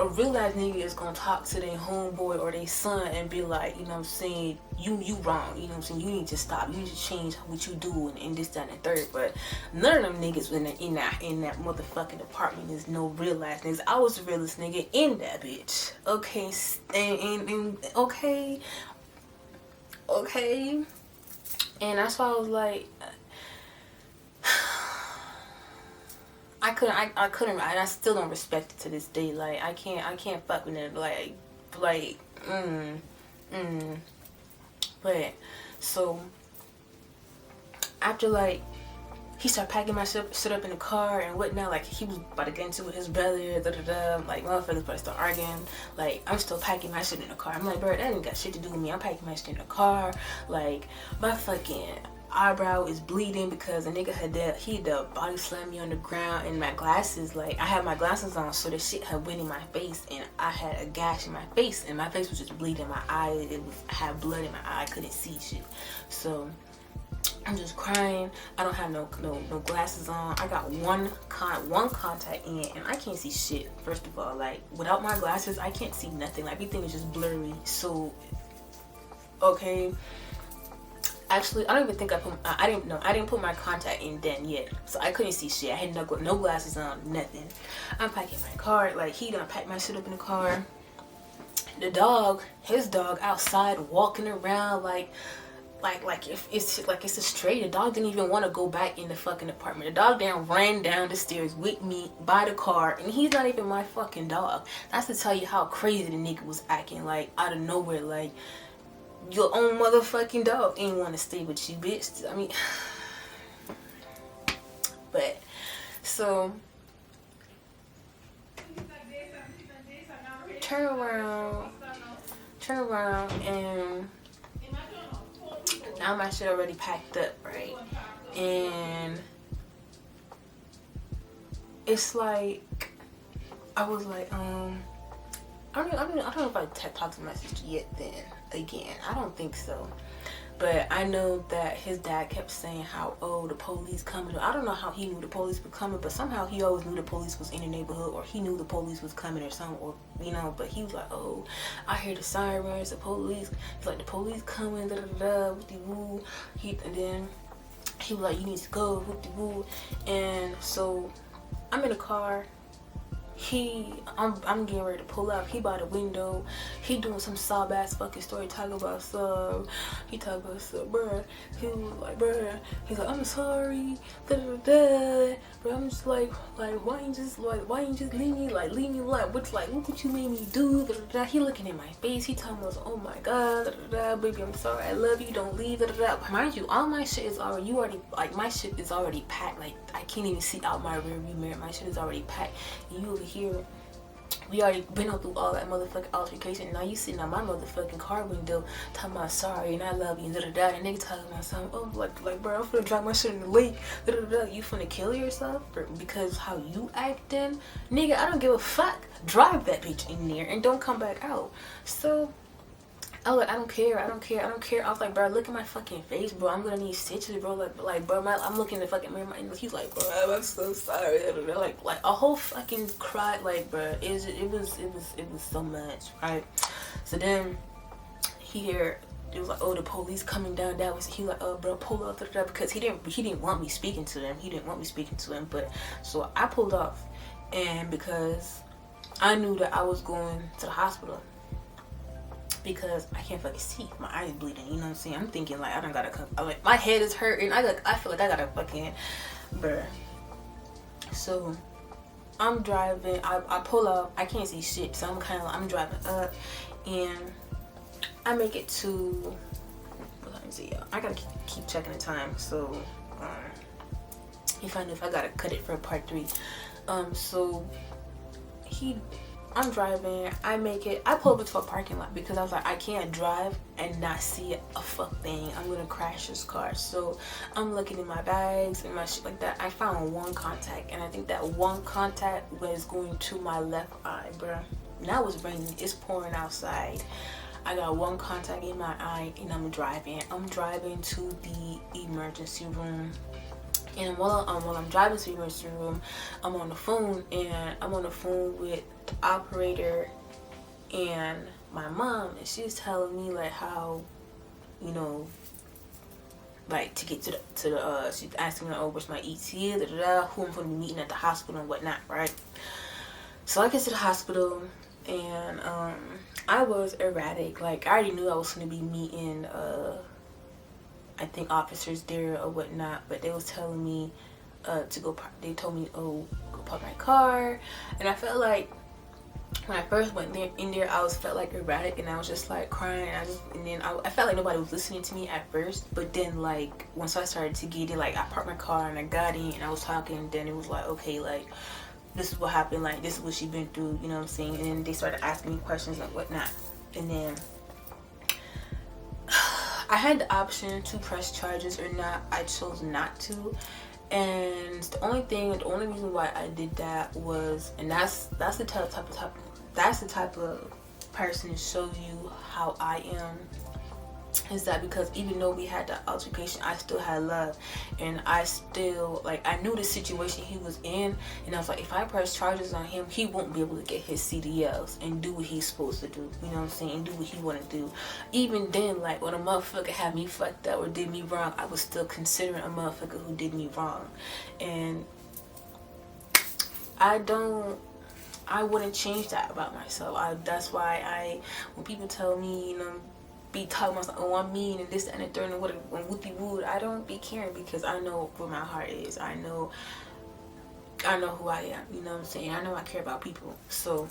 real ass nigga is gonna talk to their homeboy or their son and be like, you know what I'm saying, you wrong. You know what I'm saying? You need to stop. You need to change what you do and this, that, and the third. But none of them niggas in that motherfucking apartment is no real ass niggas. I was the realest nigga in that bitch. Okay, and okay, and that's why I was like, I couldn't, and I still don't respect it to this day. Like, I can't fuck with it. But, so, after, like, he started packing my shit up in the car and whatnot, like, he was about to get into it with his brother, like, motherfuckers about to start arguing. Like, I'm still packing my shit in the car. I'm like, bro, that ain't got shit to do with me. I'm packing my shit in the car. Like, my fucking eyebrow is bleeding because a nigga he body slammed me on the ground, and my glasses, like, I had my glasses on, so the shit had went in my face, and I had a gash in my face, and my face was just bleeding. My eye, I had blood in my eye. I couldn't see shit. So I'm just crying. I don't have no glasses on. I got one contact in, and I can't see shit. First of all, like, without my glasses, I can't see nothing. Like, everything is just blurry. So, okay. Actually, I don't even think I didn't put my contact in then yet, so I couldn't see shit. I had no glasses on, nothing. I'm packing my car, like, he done packed my shit up in the car. His dog outside walking around like if it's a stray. The dog didn't even want to go back in the fucking apartment. The dog then ran down the stairs with me by the car, and he's not even my fucking dog. That's to tell you how crazy the nigga was acting, like, out of nowhere. Like, your own motherfucking dog ain't want to stay with you, bitch. I mean, but, so, turn around, and now my shit already packed up, right? And it's like, I was like, I don't know if I talked to my sister yet then. Again, I don't think so, but I know that his dad kept saying how, oh, the police coming. I don't know how he knew the police were coming, but somehow he always knew the police was in the neighborhood, or he knew the police was coming or something, or, you know. But he was like, oh, I hear the sirens, the police. He's like, the police coming, whoop-de-woo. And then he was like, you need to go, whoop-de-woo. And so I'm in the car. I'm getting ready to pull up. He by the window. He doing some sob ass fucking story, talking about some. He talking about some, bruh. He was like, bruh. He's like, I'm sorry. Da da da. But I'm just like, why you just leave me like, what's like, look what you made me do. Da da da. He looking in my face. He talking about, oh my god, da da da. Baby, I'm sorry. I love you. Don't leave. Da da da. Mind you, all my shit is already. Like my shit is already packed. Like I can't even see out my rear view mirror. My shit is already packed. And you over here, we already been through all that motherfucking altercation. Now you sitting on my motherfucking car window talking about sorry and I love you and da da da. And nigga talking about something. Oh, like bro, I'm finna drop my shit in the lake. Da da da. You finna kill yourself because how you acting, nigga? I don't give a fuck. Drive that bitch in there and don't come back out. So I was like, I don't care. I was like, bro, look at my fucking face, bro. I'm gonna need stitches, bro. Like, bro, I'm looking in the fucking mirror. He's like, bro, I'm so sorry. Like a whole fucking cry. Like, bro, it was so much, right? So then it was like, oh, the police coming down that way. So he like, oh, bro, pull off, because he didn't want me speaking to them. But so I pulled off, and because I knew that I was going to the hospital. Because I can't fucking see, my eyes bleeding, you know what I'm saying? I'm thinking like I don't gotta come. Like my head is hurting. I feel like I gotta fucking, bruh. So I'm driving. I pull up. I can't see shit. So I'm driving up, and I make it to. Let me see, y'all. I gotta keep checking the time. So if I gotta cut it for part 3. So I'm driving, I make it, I pull up into a parking lot because I was like, I can't drive and not see a fuck thing. I'm gonna crash this car. So I'm looking in my bags and my shit like that. I found one contact, and I think that one contact was going to my left eye, bruh. Now it's raining, it's pouring outside. I got one contact in my eye, and I'm driving to the emergency room. And while I'm driving to the emergency room, I'm on the phone with the operator and my mom, and she's telling me like how, you know, like to get to the she's asking me, oh, what's my ETA, who I'm gonna be meeting at the hospital and whatnot, right? So I get to the hospital, and I was erratic. Like I already knew I was gonna be meeting I think officers there or whatnot, but they was telling me to go. They told me, oh, go park my car, and I felt like when I first went in there, I felt like erratic, and I was just like crying. I felt like nobody was listening to me at first, but then like once I started to get it, like I parked my car and I got in and I was talking, and then it was like, okay, like this is what happened, like this is what she been through, you know what I'm saying? And then they started asking me questions and whatnot, and then I had the option to press charges or not. I chose not to, and the only reason why I did that was, and that's the type of person to show you how I am, is that because even though we had that altercation, I still had love, and I still, like, I knew the situation he was in, and I was like, if I press charges on him, he won't be able to get his CDLs and do what he's supposed to do, you know what I'm saying, and do what he want to do. Even then, like, when a motherfucker had me fucked up or did me wrong, I was still considering a motherfucker who did me wrong, and I wouldn't change that about myself. That's why when people tell me, you know, be talking about, oh, I'm mean and this and the third and whoopie wood, I don't be caring, because I know where my heart is. I know who I am, you know what I'm saying? I know I care about people. So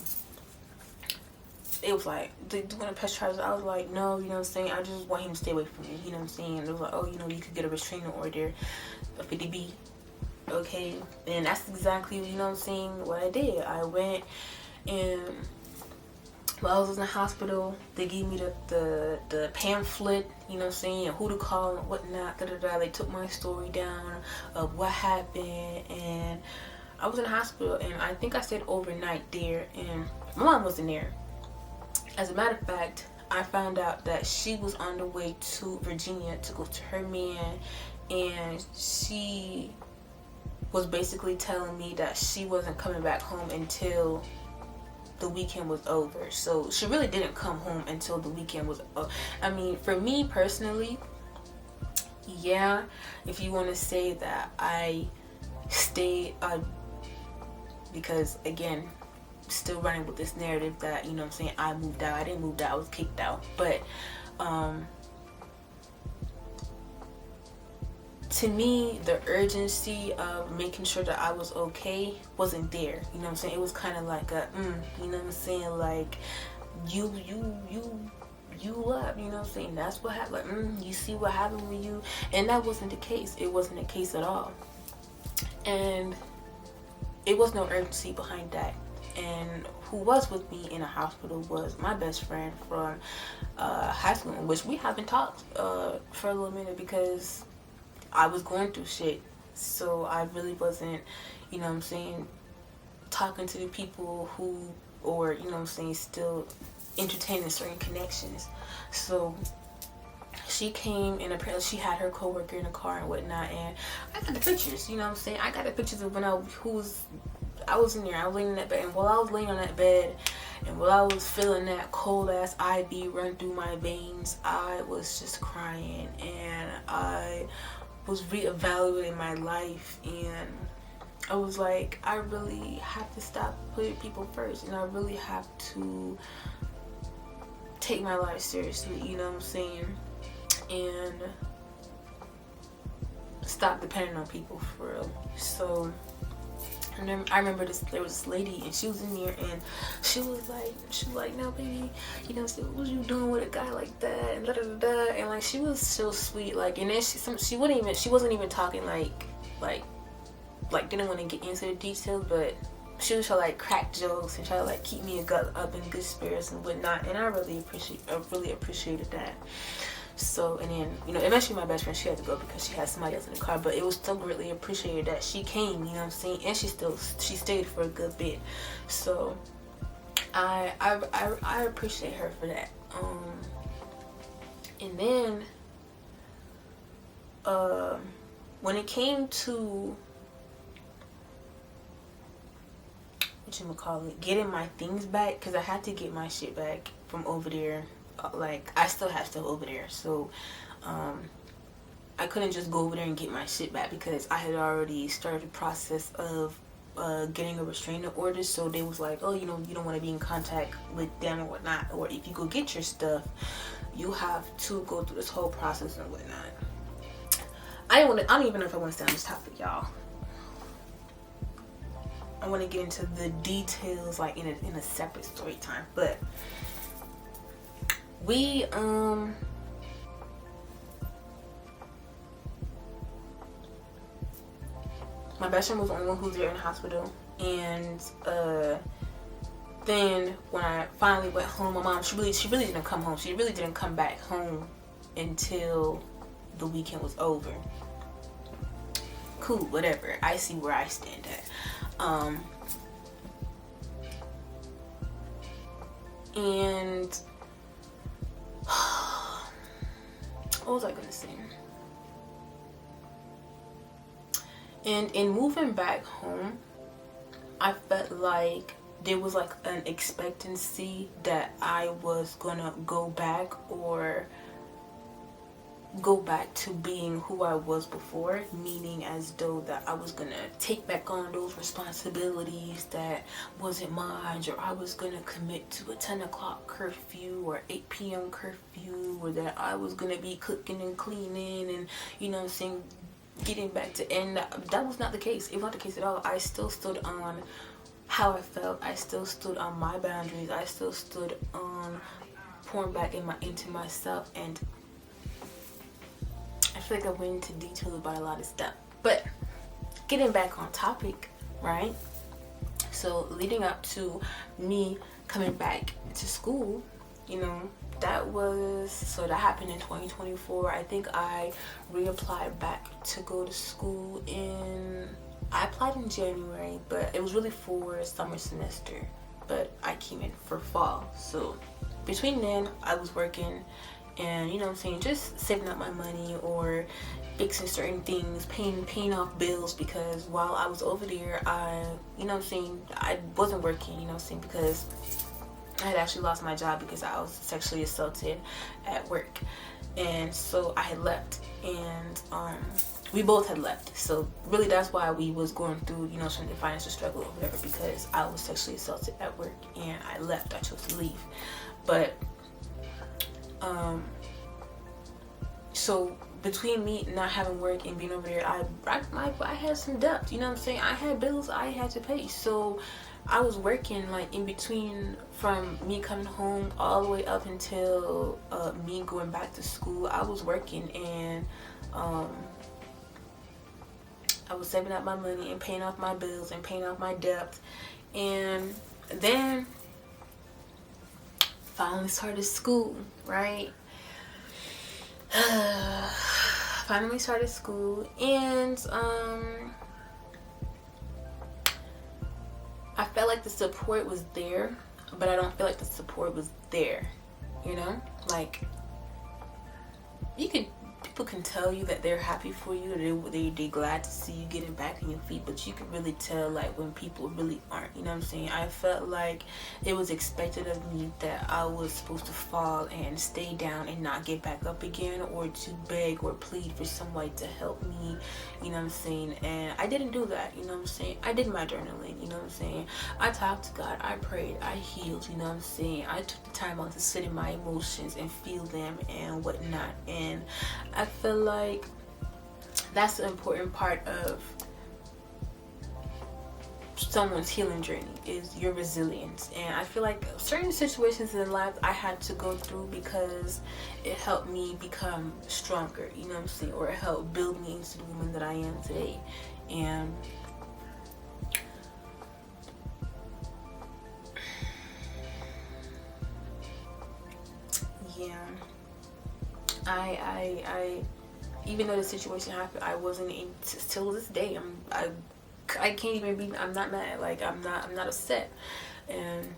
it was like, do you want to press charges? I was like, no, you know what I'm saying? I just want him to stay away from me, you know what I'm saying? It was like, oh, you know, you could get a restraining order, a 50B. Okay, and that's exactly, you know what I'm saying, what I did. I went, and while I was in the hospital, they gave me the pamphlet, you know what I'm saying, who to call and whatnot, They took my story down of what happened, and I was in the hospital, and I think I stayed overnight there, and my mom wasn't there. As a matter of fact, I found out that she was on the way to Virginia to go to her man, and she was basically telling me that she wasn't coming back home until the weekend was over. So she really didn't come home until the weekend was over. I mean, for me personally, yeah, if you want to say that I stayed, because again, still running with this narrative that, you know what I'm saying, I moved out. I didn't move out, I was kicked out. But to me, the urgency of making sure that I was okay wasn't there. You know what I'm saying? It was kind of like a, you know what I'm saying? Like, you left, you know what I'm saying? That's what happened. Like, you see what happened with you? And that wasn't the case. It wasn't the case at all. And it was no urgency behind that. And who was with me in the hospital was my best friend from high school, which we haven't talked for a little minute because I was going through shit. So I really wasn't, you know what I'm saying, talking to the people who, or, you know what I'm saying, still entertaining certain connections. So she came, and apparently she had her coworker in the car and whatnot, and I got the pictures, you know what I'm saying? I got the pictures of when I was in there. I was laying in that bed, and while I was laying on that bed, and while I was feeling that cold ass IV run through my veins, I was just crying, and I was reevaluating my life, and I was like, I really have to stop putting people first, and I really have to take my life seriously, you know what I'm saying, and stop depending on people for real. So and then I remember there was this lady, and she was in there, and she was like, no, baby, you know, what was you doing with a guy like that, and da da da, and like, she was so sweet, like, and then she wasn't even talking like didn't want to get into the details, but she was trying to like crack jokes and try to like keep me up in good spirits and whatnot, and I really appreciated that. So, and then, you know, eventually my best friend, she had to go because she had somebody else in the car, but it was still greatly appreciated that she came, you know what I'm saying, and she stayed for a good bit. So I appreciate her for that. And then when it came to getting my things back, because I had to get my shit back from over there. Like, I still have stuff over there, so I couldn't just go over there and get my shit back because I had already started the process of getting a restraining order. So they was like, oh, you know, you don't want to be in contact with them or whatnot, or if you go get your stuff, you have to go through this whole process and whatnot. I don't even know if I want to stay on this topic, y'all. I want to get into the details like in a separate story time, but we my best friend was the only one who was there in the hospital, and then when I finally went home, my mom, she really didn't come home. She really didn't come back home until the weekend was over. Cool, whatever. I see where I stand at. And what was I gonna say? And in moving back home, I felt like there was like an expectancy that I was gonna go back to being who I was before, meaning as though that I was gonna take back on those responsibilities that wasn't mine, or I was gonna commit to a 10 o'clock curfew or 8 p.m. curfew, or that I was gonna be cooking and cleaning and, you know what I'm saying, getting back to, and that was not the case. It was not the case at all. I still stood on how I felt. I still stood on my boundaries. I still stood on pouring back into myself, and I feel like I went into detail about a lot of stuff. But getting back on topic, right? So leading up to me coming back to school, you know, that happened in 2024. I think I reapplied back to go to school I applied in January, but it was really for summer semester, but I came in for fall. So between then, I was working and, you know what I'm saying, just saving up my money or fixing certain things, paying off bills, because while I was over there, you know what I'm saying, I wasn't working, you know what I'm saying, because I had actually lost my job because I was sexually assaulted at work. And so I had left, and we both had left. So really that's why we was going through, you know, some financial struggle or whatever, because I was sexually assaulted at work and I left. I chose to leave. But so between me not having work and being over there, I had some debt, you know what I'm saying? I had bills I had to pay. So I was working like in between, from me coming home all the way up until me going back to school. I was working, and I was saving up my money and paying off my bills and paying off my debt. And then finally started school, right? Finally started school, and I felt like the support was there, but I don't feel like the support was there, you know? Like, people can tell you that they're happy for you, they're glad to see you getting back on your feet, but you can really tell like when people really aren't, you know what I'm saying? I felt like it was expected of me that I was supposed to fall and stay down and not get back up again, or to beg or plead for somebody to help me, you know what I'm saying? And I didn't do that, you know what I'm saying? I did my journaling, you know what I'm saying? I talked to God, I prayed, I healed, you know what I'm saying? I took the time out to sit in my emotions and feel them and whatnot. And I feel like that's an important part of someone's healing journey, is your resilience. And I feel like certain situations in life I had to go through because it helped me become stronger, you know what I'm saying? Or it helped build me into the woman that I am today. And yeah, I even though the situation happened, I wasn't in, till this day. I can't even be. I'm not mad. Like I'm not upset. And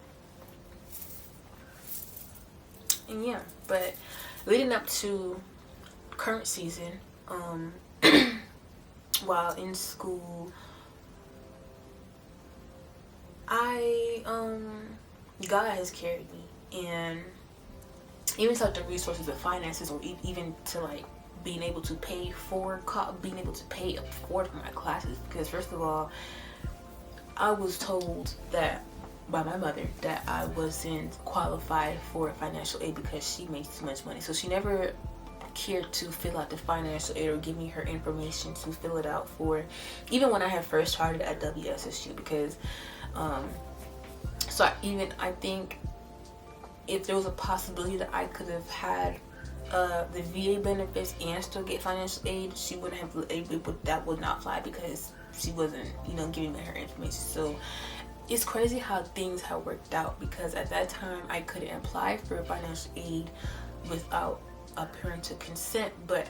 yeah, but leading up to current season, while in school, God has carried me, and even to like the resources, the finances, or even to like being able to pay for afford my classes. Because first of all, I was told that by my mother that I wasn't qualified for financial aid because she makes too much money. So she never cared to fill out the financial aid or give me her information to fill it out for, even when I had first started at WSSU. Because I think if there was a possibility that I could have had the VA benefits and still get financial aid, she wouldn't have. That would not fly because she wasn't, giving me her information. So it's crazy how things have worked out, because at that time I couldn't apply for financial aid without a parental consent. But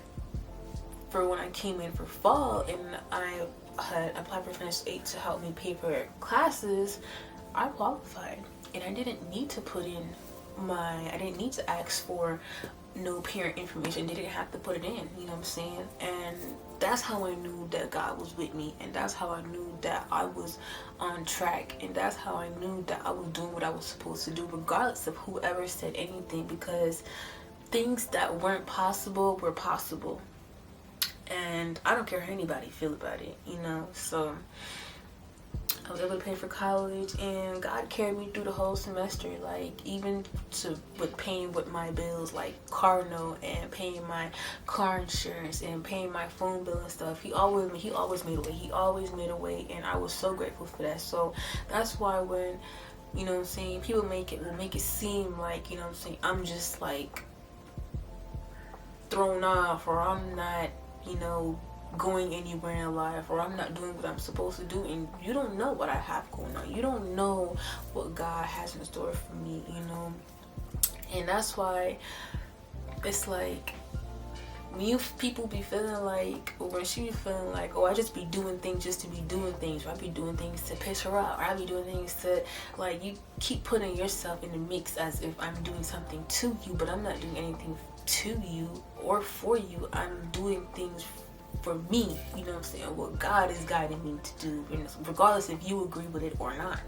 for when I came in for fall and I had applied for financial aid to help me pay for classes, I qualified, and I didn't need to I didn't need to ask for no parent information. They didn't have to put it in, you know what I'm saying? And that's how I knew that God was with me, and that's how I knew that I was on track, and that's how I knew that I was doing what I was supposed to do, regardless of whoever said anything, because things that weren't possible were possible, and I don't care how anybody feel about it, so I was able to pay for college, and God carried me through the whole semester, like even with paying with my bills, like car note and paying my car insurance and paying my phone bill and stuff. He always made a way. He always made a way, and I was so grateful for that. So that's why when, people will make it seem like, I'm just like thrown off, or I'm not, going anywhere in life, or I'm not doing what I'm supposed to do, and you don't know what I have going on. You don't know what God has in store for me, and that's why it's like when people be feeling like, or when she be feeling like, oh, I just be doing things just to be doing things, or I be doing things to piss her off, or I be doing things to, like, you keep putting yourself in the mix as if I'm doing something to you, but I'm not doing anything to you or for you. I'm doing things for me, you know what I'm saying, what God is guiding me to do, regardless if you agree with it or not,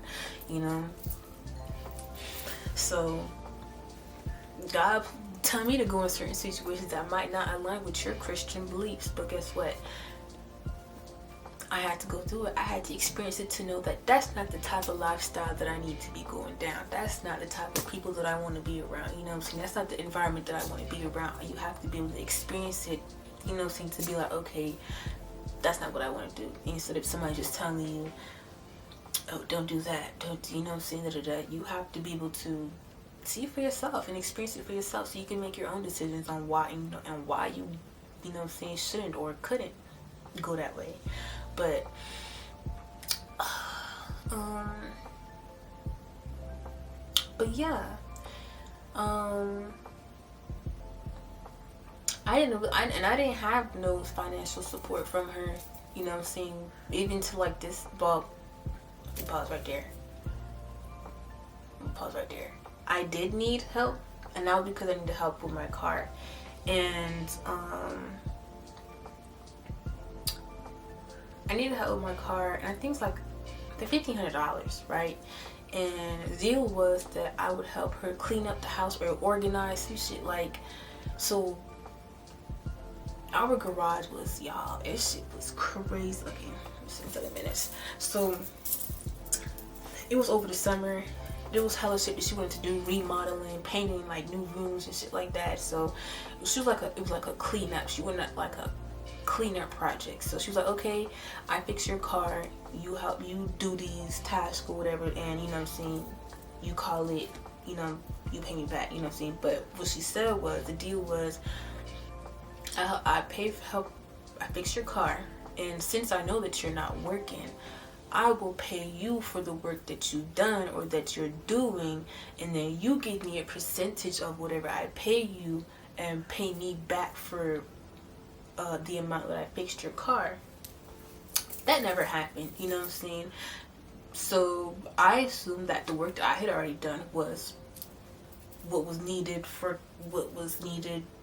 So God tell me to go in certain situations that might not align with your Christian beliefs, but guess what? I had to go through it. I had to experience it to know that that's not the type of lifestyle that I need to be going down. That's not the type of people that I want to be around. You know what I'm saying? That's not the environment that I want to be around. You have to be able to experience it, you know what I'm saying, to be like, okay, that's not what I want to do. Instead of somebody just telling you, oh, don't do that. Don't, you know what I'm saying, that you have to be able to see for yourself and experience it for yourself so you can make your own decisions on why, you know, and why you know what I'm saying, shouldn't or couldn't go that way. But yeah, I didn't have no financial support from her, you know what I'm saying, even to like this. Well, pause right there. I did need help, and that was because I needed help with my car. And I needed help with my car, and I think it's like the $1,500, right? And the deal was that I would help her clean up the house or organize some shit. Like, so our garage was, y'all, this shit was crazy. Okay, just in 7 minutes. So it was over the summer. There was hella shit that she wanted to do, remodeling, painting like new rooms and shit like that. So she was like it was like a cleanup. She wanted like a cleanup project. So she was like, okay, I fix your car, you help, you do these tasks or whatever, and you know what I'm saying, you call it, you know, you pay me back, you know what I'm saying. But what she said was, the deal was, I pay for help, I fix your car, and since I know that you're not working, I will pay you for the work that you've done or that you're doing, and then you give me a percentage of whatever I pay you and pay me back for the amount that I fixed your car. That never happened, you know what I'm saying. So I assumed that the work that I had already done was what was needed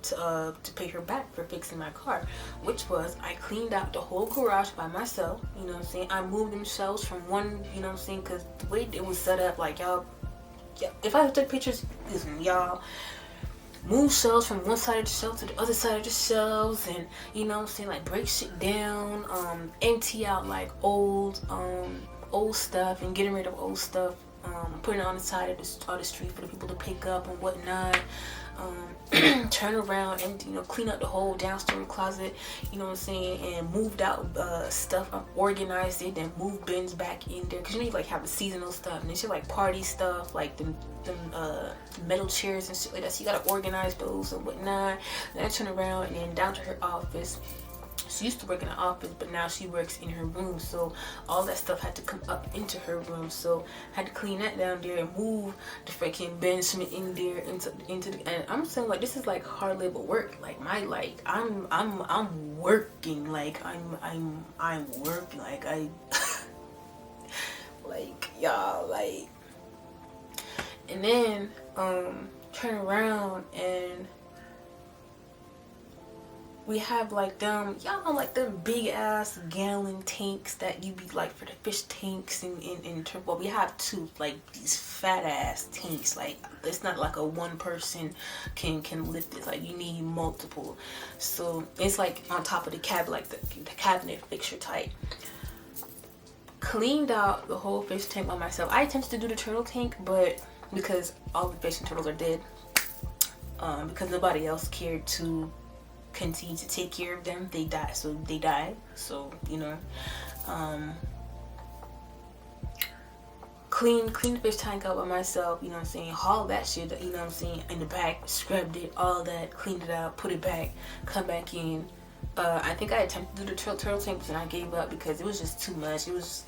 to pay her back for fixing my car, which was, I cleaned out the whole garage by myself, you know what I'm saying. I moved them shelves from one, you know what I'm saying, because the way it was set up, like, y'all, yeah, if I took pictures, listen, y'all, move shelves from one side of the shelf to the other side of the shelves, and you know what I'm saying, like, break shit down, empty out like old stuff and getting rid of old stuff, putting it on the side of the street for the people to pick up and whatnot. Turn around and, you know, clean up the whole downstairs closet, you know what I'm saying, and moved out stuff. I organized it and moved bins back in there, because you know, you like have the seasonal stuff and then shit, like party stuff, like the metal chairs and shit like that, so you gotta organize those and whatnot. Then I turn around and then down to her office. She used to work in the office, but now she works in her room, so all that stuff had to come up into her room. So I had to clean that down there and move the freaking bench in there into the, and I'm saying, like, this is like hard labor work. Like, I'm working, like I'm working, like I like, y'all, like. And then turn around and we have like them, y'all know, like them big ass gallon tanks that you be like for the fish tanks in turbo. We have two, like these fat ass tanks. Like, it's not like a one person can lift it. Like, you need multiple. So it's like on top of the cabinet, like the cabinet fixture type. Cleaned out the whole fish tank by myself. I attempted to do the turtle tank, but because all the fish and turtles are dead, because nobody else cared to continue to take care of them, they died. So you know, clean the fish tank out by myself, you know what I'm saying, haul that shit, you know what I'm saying, in the back, scrubbed it, all that, cleaned it out, put it back, come back in. I think I attempted to do the turtle tank, and I gave up because it was just too much. It was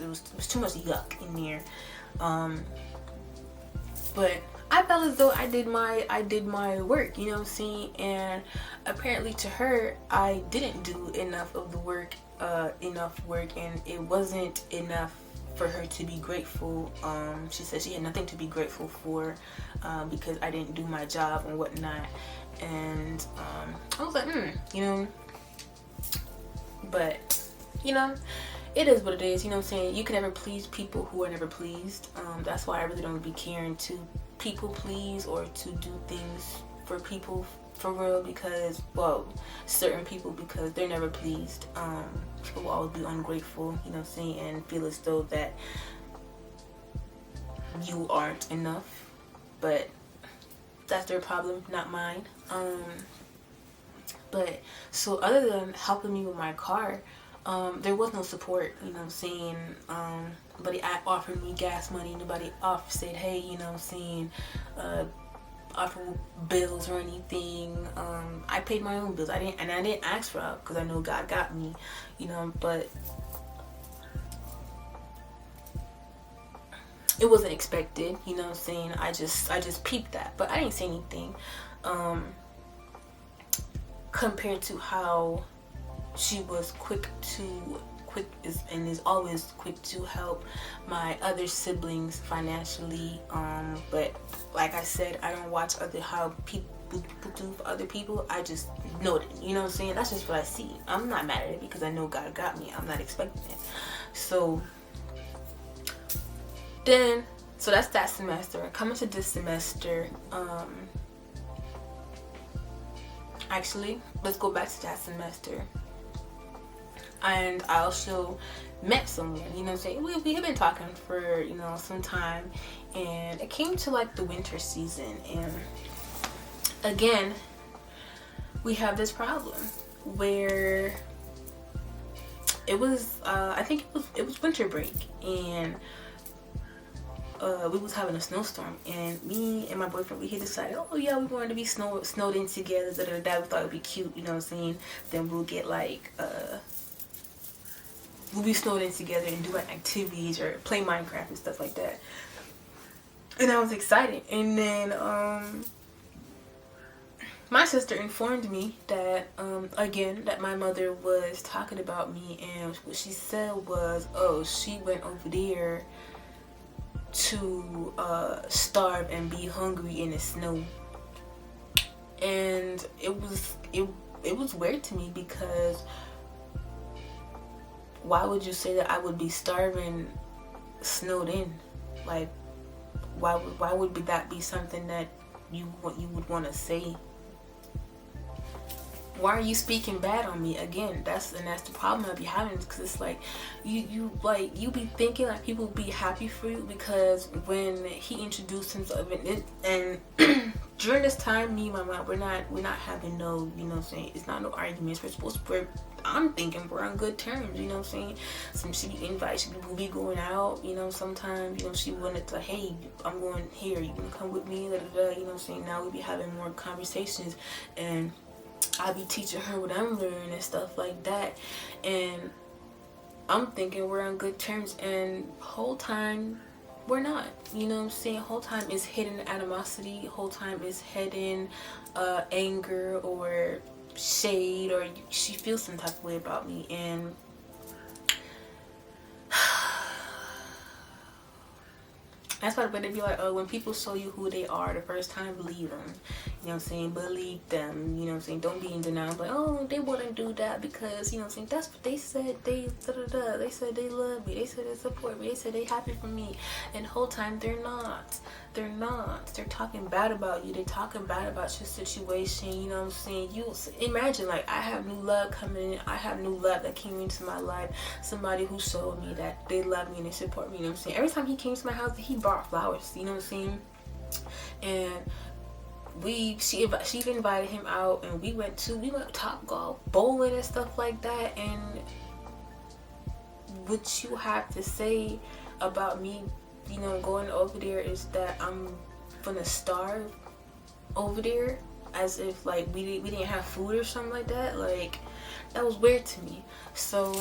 too much yuck in there. But I felt as though I did my work, you know what I'm saying, and apparently to her, I didn't do enough of the work, and it wasn't enough for her to be grateful. She said she had nothing to be grateful for, because I didn't do my job and whatnot. And I was like, you know, but you know, it is what it is, you know what I'm saying. You can never please people who are never pleased. That's why I really don't be caring to people please or to do things for people for real, because, well, certain people, because they're never pleased. People will always be ungrateful, you know what I'm saying, and feel as though that you aren't enough, but that's their problem, not mine. But so other than helping me with my car, there was no support, you know what I'm saying. Nobody offered me gas money, nobody said, hey, you know what I'm saying, offer bills or anything. I paid my own bills. I didn't ask for help because I know God got me, you know, but it wasn't expected, you know what I'm saying. I just peeped that, but I didn't say anything. Compared to how she was is always quick to help my other siblings financially. But like I said, I don't watch how people do for other people. I just know it, you know what I'm saying. That's just what I see. I'm not mad at it because I know God got me. I'm not expecting it. So that's that semester. Coming to this semester, actually, let's go back to that semester. And I also met someone, you know what I'm saying. We have been talking for, you know, some time, and it came to like the winter season, and again, we have this problem where it was, I think it was winter break, and we was having a snowstorm, and me and my boyfriend, we had decided, oh yeah, we wanted to be snowed in together, we thought it would be cute, you know what I'm saying. Then we'll get like we'll be snowed in together and do like activities or play Minecraft and stuff like that. And I was excited, and then my sister informed me that again, that my mother was talking about me, and what she said was, oh, she went over there to starve and be hungry in the snow. And it was weird to me, because why would you say that I would be starving snowed in? Like, why would that be something that you would want to say? Why are you speaking bad on me? Again, that's the problem I be having, because it's like you be thinking like people be happy for you, because when he introduced himself, and during this time, me and my mom, we're not having no, you know what I'm saying, it's not no arguments. I'm thinking we're on good terms, you know what I'm saying. She will be going out, you know, sometimes, you know, she wanted to, hey, I'm going here, you gonna come with me, da, da, da, you know what I'm saying. Now we be having more conversations, and I be teaching her what I'm learning and stuff like that, and I'm thinking we're on good terms, and whole time we're not, you know what I'm saying. Whole time is hidden animosity, whole time is hidden anger or shade, or she feels some type of way about me. And that's why they be like, oh, when people show you who they are the first time, believe them. You know what I'm saying? Believe them. You know what I'm saying? Don't be in denial. Like, oh, they wouldn't do that because, you know what I'm saying, that's what they said. They da-da-da. They said they love me. They said they support me. They said they happy for me. And the whole time, they're not. They're not. They're talking bad about you. They're talking bad about your situation. You know what I'm saying? You imagine, like, I have new love coming in. I have new love that came into my life. Somebody who showed me that they love me and they support me. You know what I'm saying? Every time he came to my house, he brought flowers. You know what I'm saying? And she invited him out, and we went Top Golf, bowling and stuff like that. And what you have to say about me, you know, going over there is that I'm gonna starve over there, as if like we didn't have food or something like that. Like, that was weird to me. So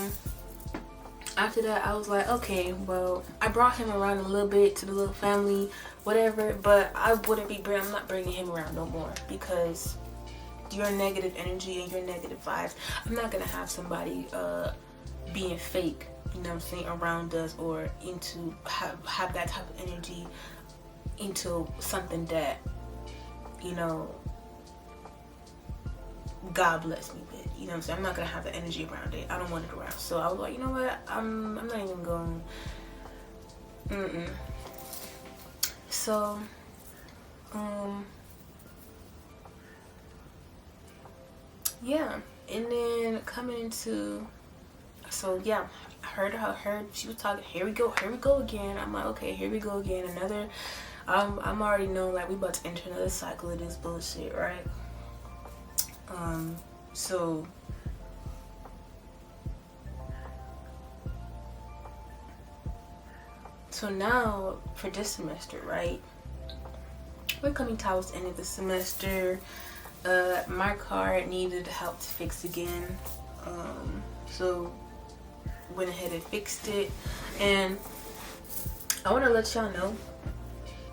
after that, I was like, okay, well, I brought him around a little bit to the little family, whatever, but I'm not bringing him around no more, because your negative energy and your negative vibes, I'm not gonna have somebody being fake, you know what I'm saying, around us, or into have that type of energy into something that, you know, God bless me with, you know what I'm saying. I'm not gonna have the energy around it. I don't want it around. So I was like, you know what, I'm not even going. So yeah, and then coming into, so yeah, I heard she was talking. Here we go again. I'm like, okay, here we go again. Another. I'm already knowing like we about to enter another cycle of this bullshit, right? So now for this semester, right? We're coming towards the end of the semester. My car needed help to fix again. So went ahead and fixed it, and I want to let y'all know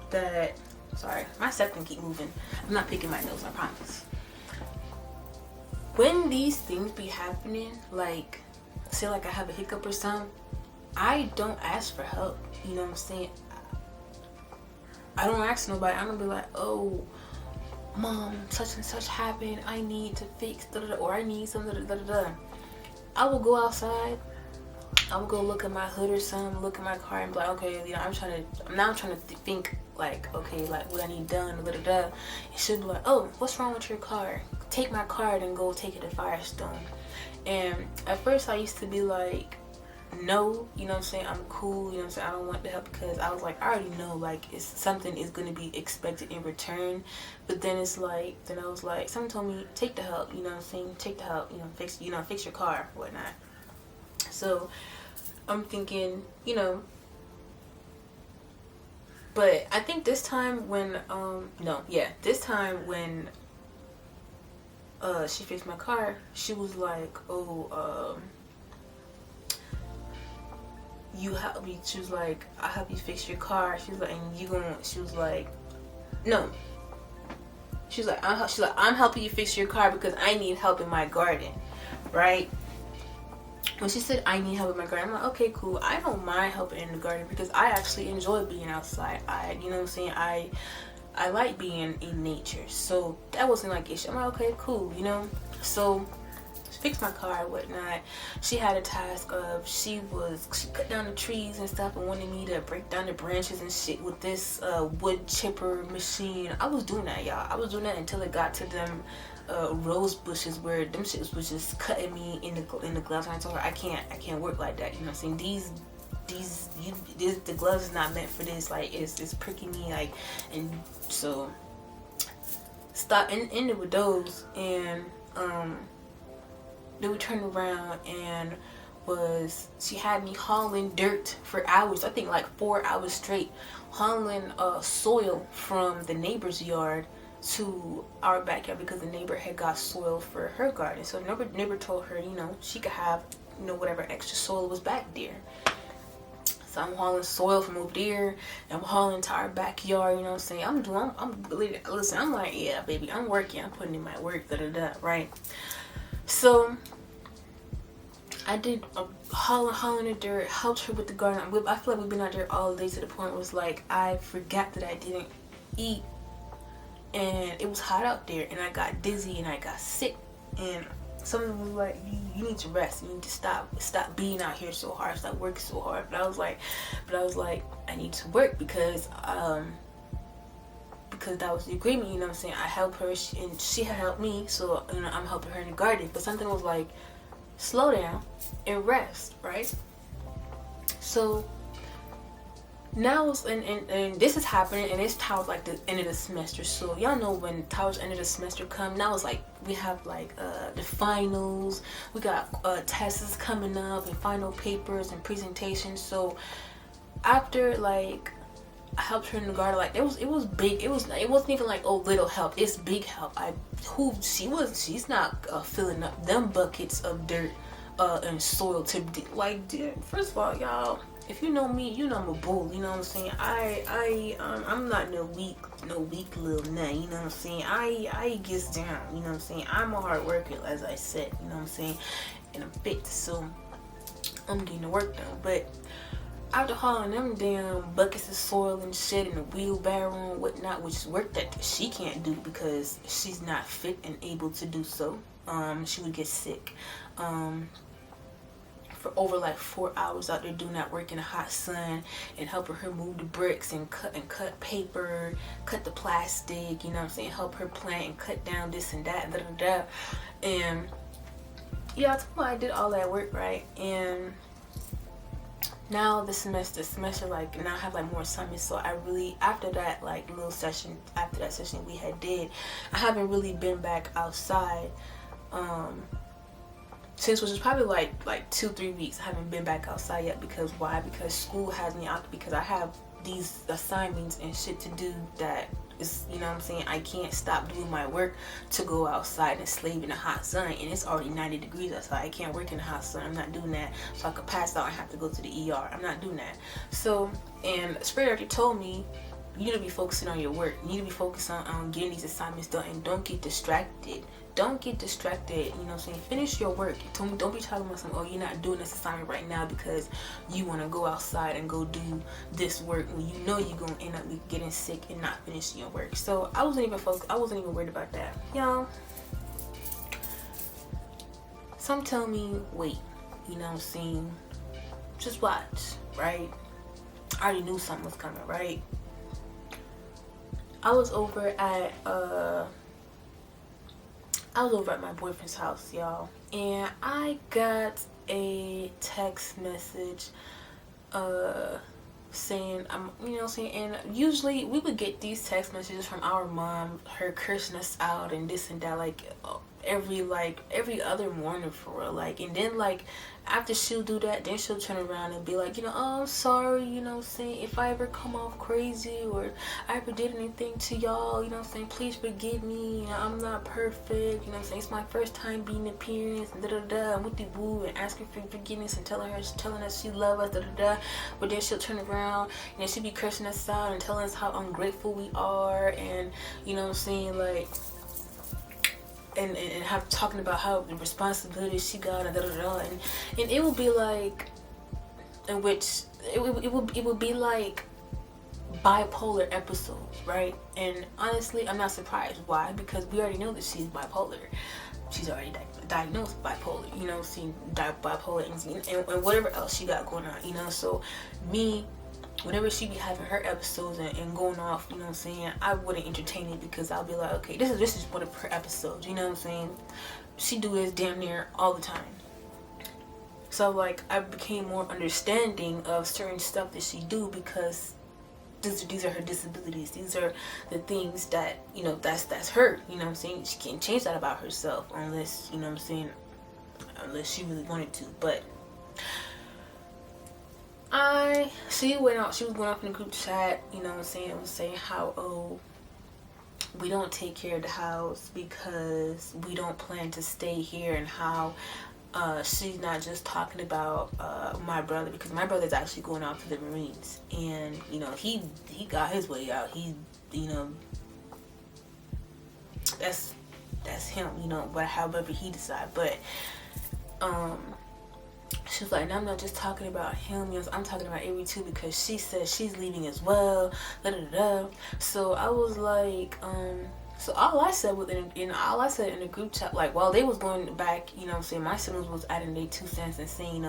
that, sorry, my septum keep moving. I'm not picking my nose, I promise. When these things be happening, like say like I have a hiccup or something, I don't ask for help. You know what I'm saying? I don't ask nobody. I don't be like, oh, mom, such and such happened. I need to fix da da da, or I need some da da da da. I will go outside. I will go look at my hood or something, look at my car, and be like, okay, you know, I'm trying to think like, okay, like what I need done, da da da. It should be like, oh, what's wrong with your car? Take my card and go take it to Firestone. And at first I used to be like, no, you know what I'm saying, I'm cool, you know what I'm saying, I don't want the help, because I was like, I already know like it's something is going to be expected in return. But then it's like, then I was like, someone told me take the help, you know what I'm saying, take the help, fix your car, whatnot. So I'm thinking, but I think this time when she fixed my car, she was like, oh, you help me. She was like, I'll help you fix your car. She was like, and she was like, no. She's like, I'm helping you fix your car because I need help in my garden, right? When she said I need help in my garden, I'm like, okay, cool. I don't mind helping in the garden because I actually enjoy being outside. You know what I'm saying? I like being in nature, so that wasn't like issue. I'm like, okay, cool, So she fixed my car and whatnot. She had a task of she cut down the trees and stuff and wanted me to break down the branches and shit with this wood chipper machine. I was doing that, y'all. I was doing that until it got to them rose bushes where them shit was just cutting me in the gloves. And I told her I can't work like that. You know what I'm saying? The gloves is not meant for this. Like it's pricking me, like, and so stop ended with those. And then we turned around and she had me hauling dirt for hours. I think like 4 hours straight, hauling soil from the neighbor's yard to our backyard because the neighbor had got soil for her garden. So the neighbor told her, she could have, whatever extra soil was back there. So I'm hauling soil from over there, and I'm hauling to our backyard, you know what I'm saying? Listen, I'm like, yeah, baby, I'm working, I'm putting in my work, right? So I did hauling the dirt, helped her with the garden. I feel like we've been out there all day to the point where it was like I forgot that I didn't eat, and it was hot out there, and I got dizzy and I got sick, and someone was like, you need to rest, you need to stop being out here so hard, stop working so hard. But I was like, I need to work because that was the agreement, you know what I'm saying? I helped her and she had helped me, so I'm helping her in the garden. But something was like, slow down and rest, right? So now and this is happening, and it's towards like the end of the semester. So y'all know when towards the end of the semester come, now it's like we have like the finals, we got tests coming up and final papers and presentations. So after like I helped her in the garden, like it was big. It wasn't even like, oh, little help. It's big help. She's not filling up them buckets of dirt and soil to like. First of all, y'all, if you know me, you know I'm a bull. You know what I'm saying? I'm not no weak little nut. You know what I'm saying? I gets down. You know what I'm saying? I'm a hard worker, as I said. You know what I'm saying? And I'm fit, so I'm getting the work done. But after hauling them damn buckets of soil and shit in a wheelbarrow and whatnot, which is work that she can't do because she's not fit and able to do so. She would get sick from for over like 4 hours out there doing that work in the hot sun and helping her move the bricks and cut paper, cut the plastic, you know what I'm saying, help her plant and cut down this and that, and yeah, I told her I did all that work, right? And now the semester like now I have like more assignments, so I really, after that like little session, after that session we had did, I haven't really been back outside since, which is probably like 2-3 weeks. I haven't been back outside yet. Because why? Because school has me out, because I have these assignments and shit to do that is, you know what I'm saying, I can't stop doing my work to go outside and slave in the hot sun, and it's already 90 degrees outside. I can't work in the hot sun. I'm not doing that. So I could pass out and have to go to the ER. I'm not doing that. So, and Spirit already told me, you need to be focusing on your work. You need to be focused on getting these assignments done, and don't get distracted. Don't get distracted, you know what I'm saying? Finish your work. You told me, don't be talking about something, oh, you're not doing this assignment right now because you want to go outside and go do this work when you know you're going to end up getting sick and not finishing your work. So I wasn't even focused. I wasn't even worried about that. Y'all, some tell me, wait, you know what I'm saying? Just watch, right? I already knew something was coming, right? I was over at my boyfriend's house, y'all, and I got a text message saying, you know what I'm saying, and usually we would get these text messages from our mom, her cursing us out and this and that, like every other morning for real, like, and then like after she'll do that, then she'll turn around and be like, you know, oh, I'm sorry, you know what I'm saying, if I ever come off crazy or I ever did anything to y'all, you know what I'm saying, please forgive me, you know, I'm not perfect, you know what I'm saying, it's my first time being appearance, and and with the boo, and asking for forgiveness and telling us she love us, but then she'll turn around and then she'll be cursing us out and telling us how ungrateful we are, and you know what I'm saying, like, and have talking about how the responsibility she got and and it will be like, in which it will be like bipolar episodes, right? And honestly, I'm not surprised. Why? Because we already know that she's bipolar. She's already diagnosed with bipolar, you know, seeing bipolar and whatever else she got going on, you know. So me, whenever she be having her episodes and going off, you know what I'm saying, I wouldn't entertain it, because I'll be like, okay, this is one of her episodes, you know what I'm saying. She do this damn near all the time. So like I became more understanding of certain stuff that she do, because these are her disabilities. These are the things that, you know, that's her, you know what I'm saying. She can't change that about herself unless, you know what I'm saying, unless she really wanted to. But she was going off in the group chat, you know what I'm saying, and was saying how, oh, we don't take care of the house because we don't plan to stay here, and how she's not just talking about my brother, because my brother's actually going out to the Marines, and you know, he got his way out. He, you know, that's him, you know, but however he decide. But she was like, no, I'm not just talking about him, you know, I'm talking about Avery too, because she says she's leaving as well, So I was like, so all I said in the group chat, like, while they was going back, you know what I'm saying, my siblings was adding their 2 cents and saying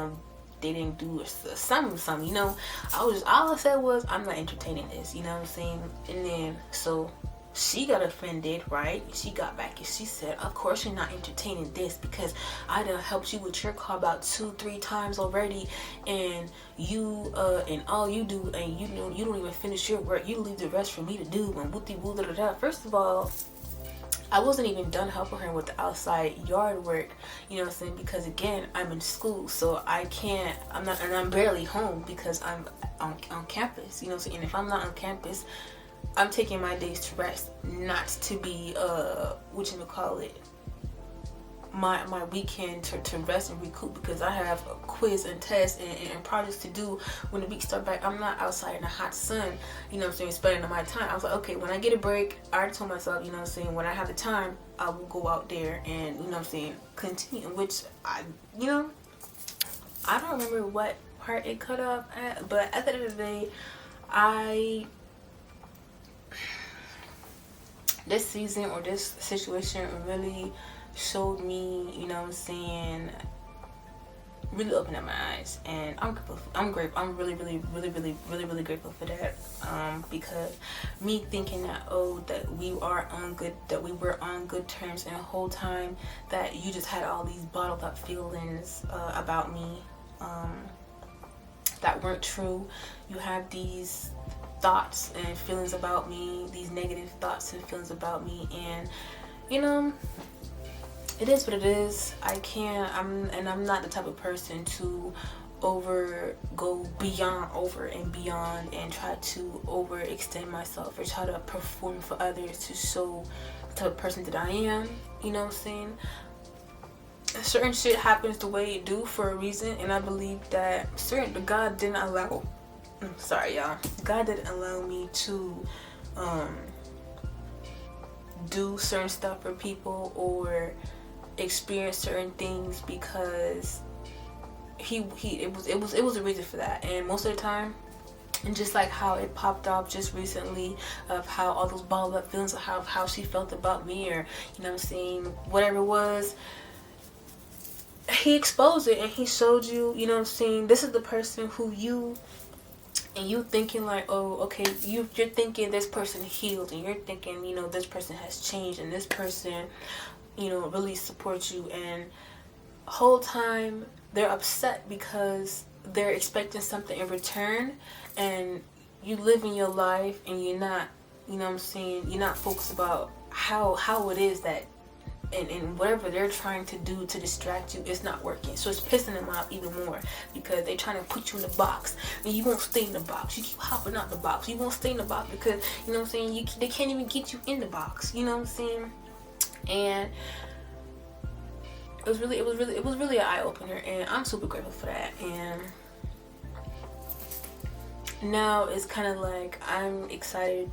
they didn't do something, you know, all I said was, I'm not entertaining this, you know what I'm saying. And then so she got offended, right? She got back and she said, of course you're not entertaining this, because I done helped you with your car about 2-3 times already, and you and all you do, and you know, you don't even finish your work, you leave the rest for me to do, and woo da da da. First of all, I wasn't even done helping her with the outside yard work, you know what I'm saying, because again, I'm in school, so I'm barely home because I'm on campus, you know what I'm saying. And if I'm not on campus, I'm taking my days to rest, not to be my weekend to rest and recoup, because I have a quiz and tests and projects to do when the week start back. I'm not outside in the hot sun, you know what I'm saying, spending my time. I was like, okay, when I get a break, I already told myself, you know what I'm saying, when I have the time, I will go out there and, you know what I'm saying, continue, which I don't remember what part it cut off at, but at the end of the day, this season or this situation really showed me, you know what I'm saying, really opened up my eyes, and I'm grateful. I'm really grateful for that. Because me thinking that that we were on good terms, and the whole time that you just had all these bottled up feelings about me that weren't true. You have these thoughts and feelings about me, these negative thoughts and feelings about me, and it is what it is. I'm not the type of person to go beyond and try to overextend myself or try to perform for others to show the type of person that I am. You know what I'm saying? Certain shit happens the way it do for a reason, and I believe that God didn't allow. Sorry, y'all. God didn't allow me to do certain stuff for people or experience certain things because it was a reason for that. And most of the time, and just like how it popped off just recently of how all those bottled up feelings of how she felt about me, or whatever it was, he exposed it and he showed you, this is the person who you thinking like, oh, okay, you're thinking this person healed, and you're thinking, this person has changed, and this person, really supports you, and whole time they're upset because they're expecting something in return, and you living your life and you're not, you're not focused about how it is that and whatever they're trying to do to distract you is not working. So it's pissing them off even more because they're trying to put you in the box and you won't stay in the box. You keep hopping out the box. You won't stay in the box because they can't even get you in the box. And it was really an eye opener, and I'm super grateful for that. And now it's kind of like I'm excited.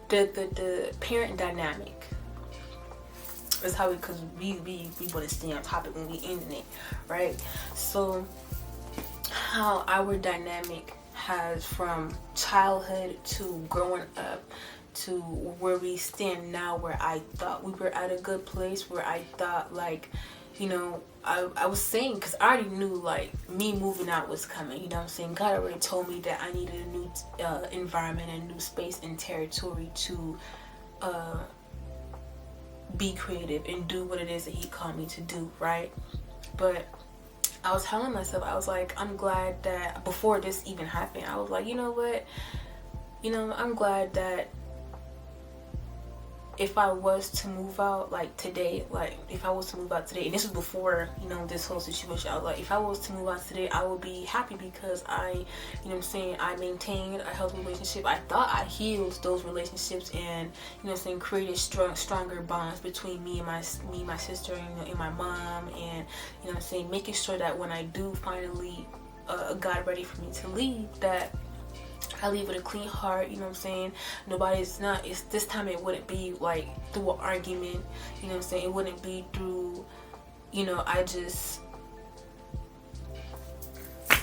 The parent dynamic is how because we want to stay on topic when we ending it, right? So how our dynamic has from childhood to growing up to where we stand now, where I thought we were at a good place, where I thought I was saying, because I already knew like me moving out was coming, God already told me that I needed a new environment, a new space and territory to be creative and do what it is that he called me to do, right? But I was telling myself, I was like, I'm glad that before this even happened, I was like, you know what, I'm glad that if I was to move out today, and this was before, this whole situation, I was like, if I was to move out today, I would be happy because I maintained a healthy relationship. I thought I healed those relationships and, created stronger bonds between me and my sister and my mom, and, making sure that when I do finally got ready for me to leave, that I leave with a clean heart, it's this time it wouldn't be like through an argument, it wouldn't be through, I just,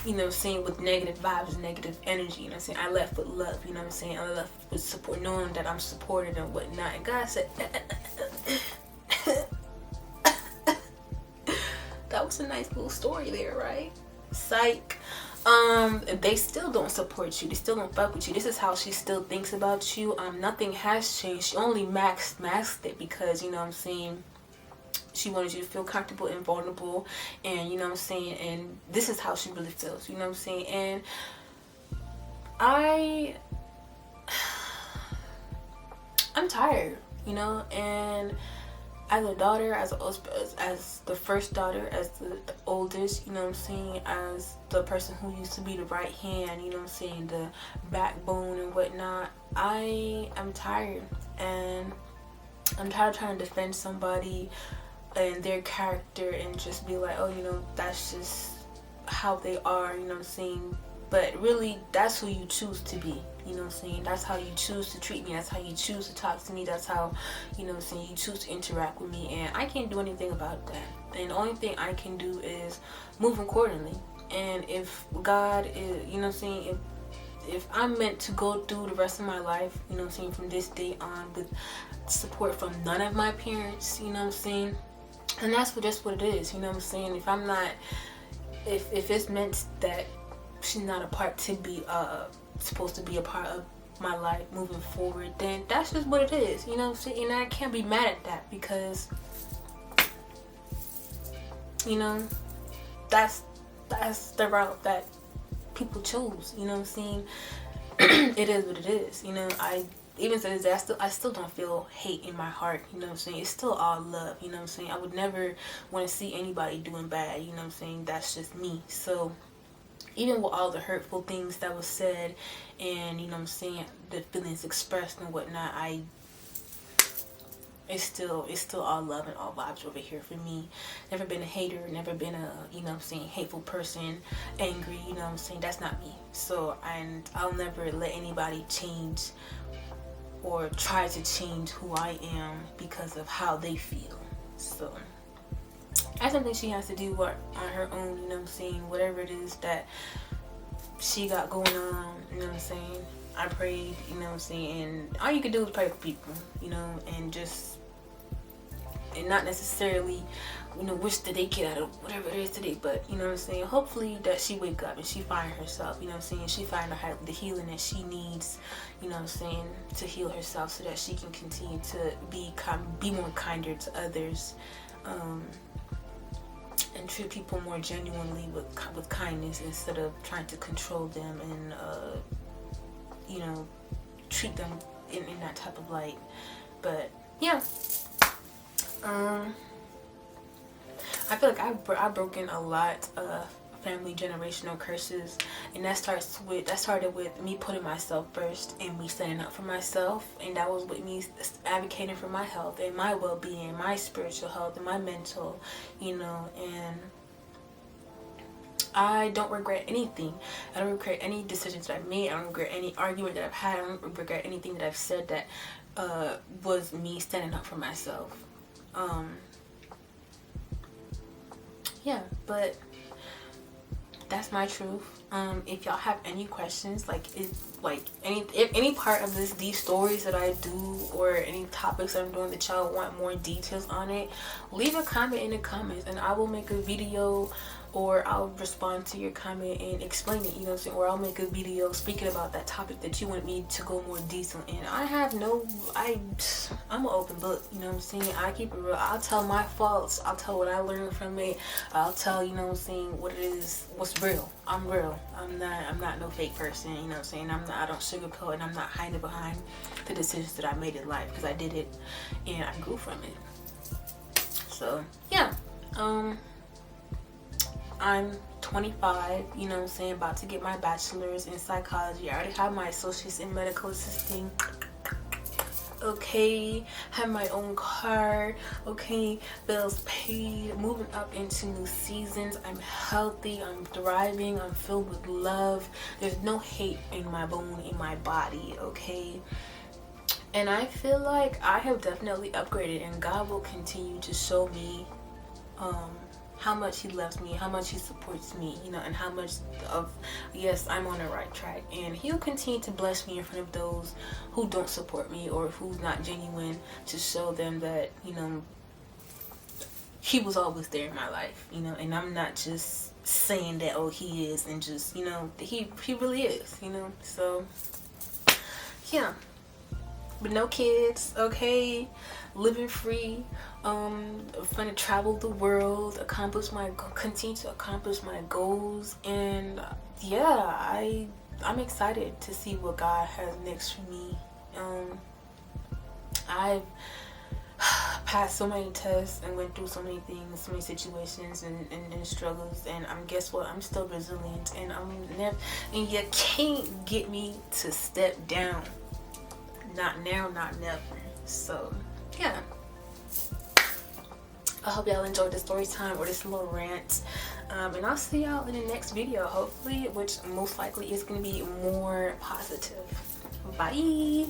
with negative vibes, negative energy, I left with love, I left with support, knowing that I'm supported and whatnot, and God said, that was a nice little story there, right? Psych. They still don't support you. They still don't fuck with you. This is how she still thinks about you. Nothing has changed. She only masked it because, she wanted you to feel comfortable and vulnerable, and, and this is how she really feels, and I'm tired, and as a daughter, as the first daughter, as the oldest, as the person who used to be the right hand, the backbone and whatnot, I am tired, and I'm tired of trying to defend somebody and their character and just be like, oh, that's just how they are, but really, that's who you choose to be, that's how you choose to treat me, that's how you choose to talk to me, that's how, you choose to interact with me, and I can't do anything about that, and the only thing I can do is move accordingly, and if God is, if I'm meant to go through the rest of my life, from this day on with support from none of my parents, and that's just what it is, if I'm not if it's meant that she's not a part to be supposed to be a part of my life moving forward, then that's just what it is, you know what I'm saying? And I can't be mad at that, because you know, that's the route that people chose, you know what I'm saying? It is what it is, you know. I even to this day, I still don't feel hate in my heart, you know what I'm saying? It's still all love, you know what I'm saying? I would never want to see anybody doing bad, you know what I'm saying? That's just me. So even with all the hurtful things that was said, and you know what I'm saying, the feelings expressed and whatnot, it's still all love and all vibes over here for me. Never been a hater, never been a, you know what I'm saying, hateful person, angry, you know what I'm saying? That's not me. So, and I'll never let anybody change or try to change who I am because of how they feel. So that's something she has to do on her own, you know what I'm saying? Whatever it is that she got going on, you know what I'm saying? I prayed, you know what I'm saying? And all you can do is pray for people, you know, and not necessarily, you know, wish that they get out of whatever it is today, but you know what I'm saying? Hopefully that she wake up and she find herself, you know what I'm saying? She find the healing that she needs, you know what I'm saying, to heal herself, so that she can continue to be more kinder to others, and treat people more genuinely with kindness, instead of trying to control them and you know, treat them in that type of light. But yeah, I feel like I've broken a lot of family generational curses, and that started with me putting myself first and me standing up for myself, and that was with me advocating for my health and my well-being, my spiritual health and my mental, you know. And I don't regret anything. I don't regret any decisions that I've made. I don't regret any argument that I've had. I don't regret anything that I've said that was me standing up for myself. Yeah, but that's my truth. If y'all have any questions, if any part of these stories that I do, or any topics that I'm doing that y'all want more details on it, leave a comment in the comments and I will make a video, or I'll respond to your comment and explain it, you know what I'm saying? Or I'll make a video speaking about that topic that you want me to go more detail in. I'm an open book, you know what I'm saying? I keep it real. I'll tell my faults. I'll tell what I learned from it. I'll tell, you know what I'm saying, what it is, what's real. I'm real. I'm not no fake person, you know what I'm saying? I don't sugarcoat, and I'm not hiding behind the decisions that I made in life, because I did it and I grew from it. So yeah, I'm 25, you know what I'm saying, about to get my bachelor's in psychology. I already have my associates in medical assisting. Okay, have my own car. Okay, bills paid, moving up into new seasons. I'm healthy, I'm thriving, I'm filled with love. There's no hate in my bone, in my body, okay? And I feel like I have definitely upgraded, and God will continue to show me how much he loves me, how much he supports me, you know, and how much of, yes, I'm on the right track. And he'll continue to bless me in front of those who don't support me, or who's not genuine, to show them that, you know, he was always there in my life, you know. And I'm not just saying that, oh, he is, and just, you know, he really is, you know. So yeah, but no kids, okay, living free, trying to travel the world, continue to accomplish my goals. And yeah, I'm excited to see what God has next for me. I've passed so many tests and went through so many things, so many situations and struggles, and guess what? I'm still resilient, and and you can't get me to step down. Not now, not never. So yeah, I hope y'all enjoyed the story time, or this little rant, and I'll see y'all in the next video, hopefully, which most likely is going to be more positive. Bye.